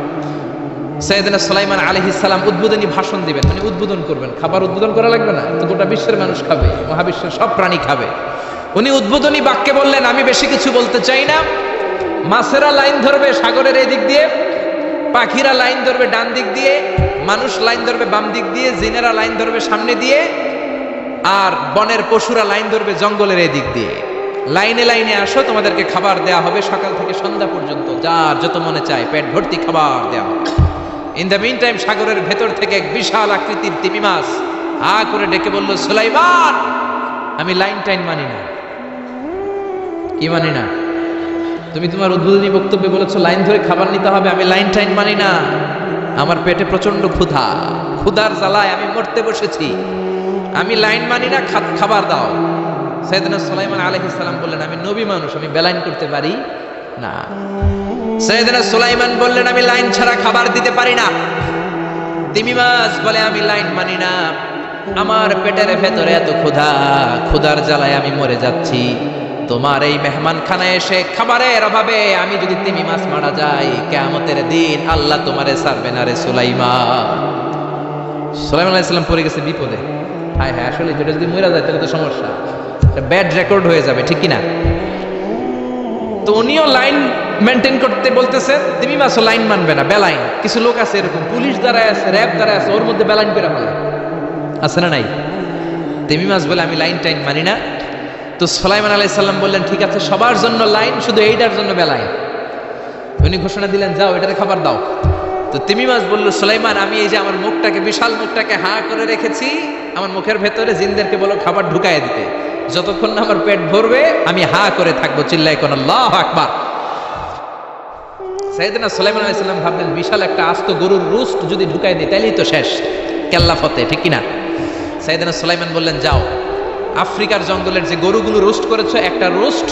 সাইয়েদনা সুলাইমান আলাইহিস সালাম উদ্বোধনী ভাষণ দিবেন, মানে উদ্বোধন করবেন। খাবার উদ্বোধন করা লাগবে না, তো গোটা বিশ্বের মানুষ খাবে, মহাবিশ্বের সব প্রাণী খাবে। উনি উদ্বোধনী বাক্যে বললেন, আমি বেশি কিছু বলতে চাই না। মাছেরা লাইন ধরবে সাগরের এই দিক দিয়ে, পাখিরা লাইন ধরবে ডান দিক দিয়ে, মানুষ লাইন ধরবে বাম দিক দিয়ে, জিনেরা লাইন ধরবে সামনে দিয়ে, আর বনের পশুরা লাইন ধরবে জঙ্গলের এই দিক দিয়ে। লাইনে লাইনে আসো, তোমাদেরকে খাবার দেয়া হবে সকাল থেকে সন্ধ্যা পর্যন্ত, যার যত মনে চায় পেট ভর্তি খাবার দেয়া হবে। ইন দ্য মিন টাইম সাগরের ভেতর থেকে এক বিশাল আকৃতির তিমি মাছ হা করে ডেকে বলল, সুলাইমান, আমি লাইন টাইন মানি না। কি মানি না? তুমি তোমার উদ্বোধনী বক্তব্যে বলেছো লাইন ধরে খাবার নিতে হবে, আমি লাইন টাইন মানি না। আমার পেটে প্রচন্ড ক্ষুধা, ক্ষুধার জ্বালায় আমি মরতে বসেছি, আমি লাইন মানি না, খাবার দাও। সাইয়েদনা সুলাইমান আলাইহিস সালাম বললেন, আমি নবী মানুষ, আমি বেলাইন করতে পারি না। সাইয়েদনা সুলাইমান বললেন, আমি লাইন ছাড়া খাবার দিতে পারি না। তিমি মাছ বলে, আমি লাইন মানি না, আমার পেটের ভেতরে এত ক্ষুধা, ক্ষুধার জ্বালায় আমি মরে যাচ্ছি। তোমার এই মেহমানখানায় এসে খাবারের অভাবে আমি যদি তিমি মাছ মারা যাই, কিয়ামতের দিন আল্লাহ তোমারে ছাড়বে না রে সুলাইমান। সুলাইমান আলাইহিস সালাম পড়ে গেছে বিপদে। হায় হায়, আসলে যেটা যদি মরে যায় তাহলে তো সমস্যা, ব্যাড রেকর্ড হয়ে যাবে, ঠিক কিনা? তো উনিও লাইন মেনটেন করতে বলতেছেন, তিমি মাছও লাইন মানবে না, বেলাইন। কিছু লোক আছে এরকম, পুলিশ দ্বারা আছে, র্যাব দ্বারা আছে, ওর মধ্যে বেলাইন করে ফেলে, আছে না নাই? তিমি মাছ বলে, আমি লাইন টাইন মানি না। তো সুলাইমান আলাইহিস সালাম বললেন ঠিক আছে সবার জন্য লাইন, শুধু এইটার জন্য বেলাইন। উনি ঘোষণা দিলেন যাও এটারে খাবার দাও। তো তিমি মাছ বলল সুলাইমান আমি এই যে আমার মুখটাকে, বিশাল মুখটাকে হা করে রেখেছি, আমার মুখের ভেতরে জিনদেরকে বলো খাবার ঢুকায় দিতে, যতক্ষণ না আমার পেট ভরবে আমি হা করে থাকবো, চিল্লায় কোন আল্লাহু আকবার। সাইয়েদনা সুলাইমান আলাইহিস সালাম ভাবলেন বিশাল একটা আস্ত গরুর রোস্ট যদি ঢুকায় দিই তাহলেই তো শেষ, কেল্লা ফতে, ঠিক কিনা? সাইয়েদনা সুলাইমান বললেন যাও আফ্রিকার জঙ্গলের যে গরুগুলো রোস্ট করেছো একটা রোস্ট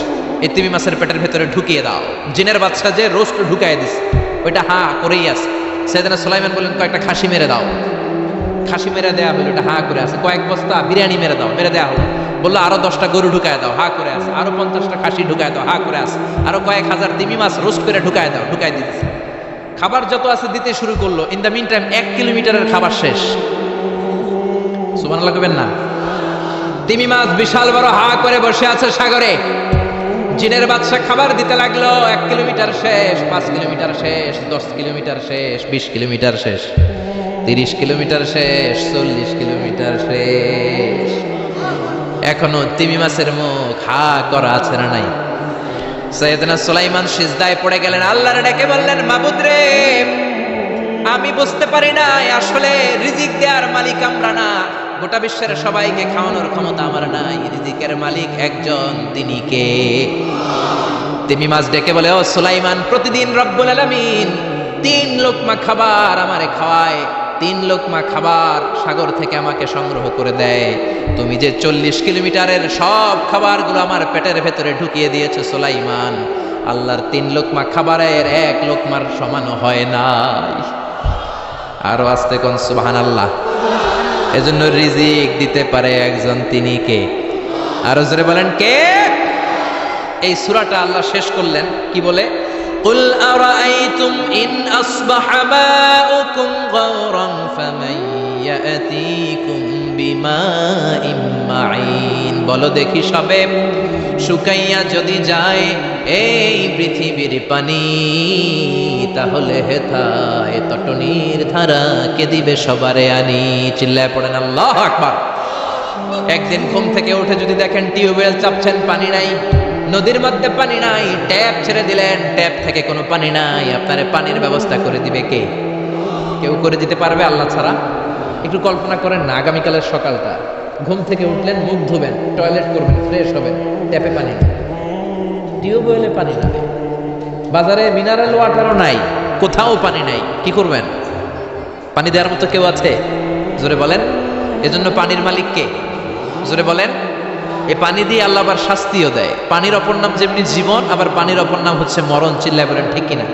এই তিমি মাছের পেটের ভেতরে ঢুকিয়ে দাও। জিনের বাচ্চা যে রোস্ট ঢুকায় দিছে ওইটা হা করেই আছে। সাইয়েদনা সুলাইমান বললেন কয়েকটা খাসি মেরে দাও। খাসি মেরে দেয়া হলো, এটা হা করে আছে। কয়েক বস্তা বিরিয়ানি মেরে দাও, মেরে দেওয়া হলো। বললো আরো 10টা গরু ঢুকায় দাও, হা করে আছে। আরো 50টা খাসি ঢুকায় দাও, হা করে আছে। আরো কয়েক হাজার তিমি মাছ রোস্ট করে ঢুকায় দাও, ঢুকায় দিতেছে। খাবার যত আছে দিতে শুরু করলো। ইন দ্য মিন টাইম 1 কিলোমিটারের খাবার শেষ। সুবহানাল্লাহ কইবেন না? তিমি মাছ বিশাল বড় হা করে বসে আছে সাগরে। জিনের বাদশা খাবার দিতে লাগলো। 1 কিলোমিটার শেষ, 5 কিলোমিটার শেষ, 10 কিলোমিটার শেষ, 20 কিলোমিটার শেষ, 30 কিলোমিটার শেষ, 40 কিলোমিটার শেষ। এখনো তিমি মাছের মুখ হা করা আছে না নাই? সাইয়েদনা সুলাইমান সিজদায় পড়ে গেলেন, আল্লাহর ডেকে বললেন মাবুদ রে আমি বুঝতে পারি না আসলে রিজিক দেওয়ার মালিক আমরা না, গোটা বিশ্বের সবাইকে খাওয়ানোর ক্ষমতা আমার নাই, রিজিকের মালিক একজন, তিনি কে? তিমি মাছ ডেকে বলে ও সুলাইমান প্রতিদিন রব্বুল আলামিন 3 লোকমা খাবার আমারে খাওয়ায়, 3 লোকমা খাবার সাগর থেকে আমাকে সংগ্রহ করে দেয়। তুমি যে 40 কিলোমিটারের সব খাবারগুলো আমার পেটের ভেতরে ঢুকিয়ে দিয়েছো সুলাইমান, আল্লাহর 3 লোকমা খাবারের 1 লোকমার সমানও হয় নাই। আরো আস্তে কোন সুবহানাল্লাহ। এজন্য রিজিক দিতে পারে একজন, তিনি কে? আরো জোরে বলেন কে? এই সূরাটা আল্লাহ শেষ করলেন কি বলে? কুল আরাআইতুম ইন আসবাহা মাউকুম গাওরান ফামান ইয়াতিকুম বিমাইম মাইন। বলো দেখি সবে শুকাইয়া যদি যায় এই পৃথিবীর পানি, তাহলে হেথায় তটনির ধারা কে দিবে সবারে আনি। চিল্লায় পড়েন আল্লাহু আকবার। একদিন ঘুম থেকে উঠে যদি দেখেন টিউবওয়েল চাপছেন পানি নাই, নদীর মধ্যে পানি নাই, ট্যাপ ছেড়ে দিলেন ট্যাপ থেকে কোনো পানি নাই, আপনার পানির ব্যবস্থা করে দিবে কে? কেউ করে দিতে পারবে আল্লাহ ছাড়া? একটু কল্পনা করেন না, আগামীকালের সকালটা ঘুম থেকে উঠলেন, মুখ ধুবেন, টয়লেট করবেন, ফ্রেশ হবেন, ট্যাপে পানি নেই, টিউবওয়েলে পানি নাই, বাজারে মিনারেল ওয়াটারও নাই, কোথাও পানি নাই, কি করবেন? পানি দেওয়ার মতো কেউ আছে? জোরে বলেন। এজন্য পানির মালিক কে? জোরে বলেন। এই পানি দিয়ে আল্লাহ আবার শাস্তিও দেয়। পানির অপর নাম যেমনি জীবন, আবার পানির অপর নাম হচ্ছে মরণ। চিল্লায় বলেন ঠিক কিনা?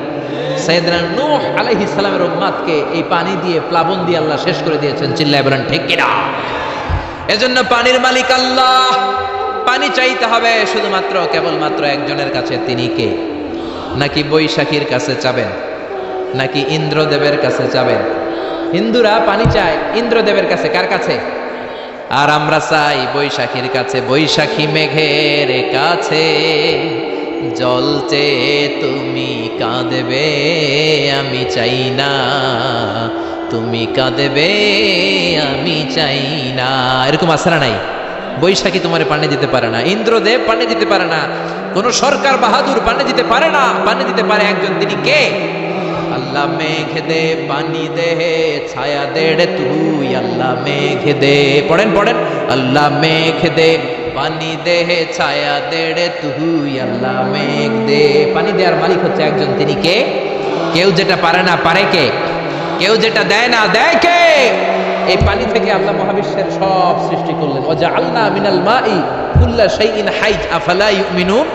সাইয়েদনা নূহ আলাইহিস সালামের উম্মতকে এই পানি দিয়ে, প্লাবন দিয়ে আল্লাহ শেষ করে দিয়েছেন। চিল্লায় বলেন ঠিক কিনা? এজন্য পানির মালিক আল্লাহ। পানি চাইতে হবে শুধুমাত্র কেবলমাত্র একজনের কাছে, তিনি কে? নাকি বৈশাখীর কাছে চাবেন? নাকি ইন্দ্রদেবের কাছে চাবেন? হিন্দুরা পানি চায় ইন্দ্রদেবের কাছে। কার কাছে? আর আমরা চাই বৈশাখীর কাছে। বৈশাখী মেঘের কাছে জল চেয়ে তুমি কাঁদবে, আমি চাই না তুমি কাঁদবে, আমি চাই না। এরকম আছে না নাই? বৈশাখী তোমার পানি দিতে পারে না, ইন্দ্রদেব পানি দিতে পারে না, কোন সরকার বাহাদুর পানি দিতে পারে না। পানি দিতে পারে একজন, তিনি কে? আল্লাহ মেঘ দে পানি দে ছায়া দে রে তুই, আল্লাহ মেঘ দে। পড়েন পড়েন। আল্লাহ মেঘ দে পানি দে ছায়া দে রে তুই, আল্লাহ মেঘ দে। পানি দেওয়ার মালিক হচ্ছে একজন, তিনি কে? কেউ যেটা পারে না পারে কে? কেউ যেটা দেয় না দেয় কে? এই পানি থেকে আল্লাহ মহাবিশ্বের সব সৃষ্টি করলেন। ওয়াজআলনা মিনাল মাই কুল্লা শাইইন হাই আফালা ইউমিনুন।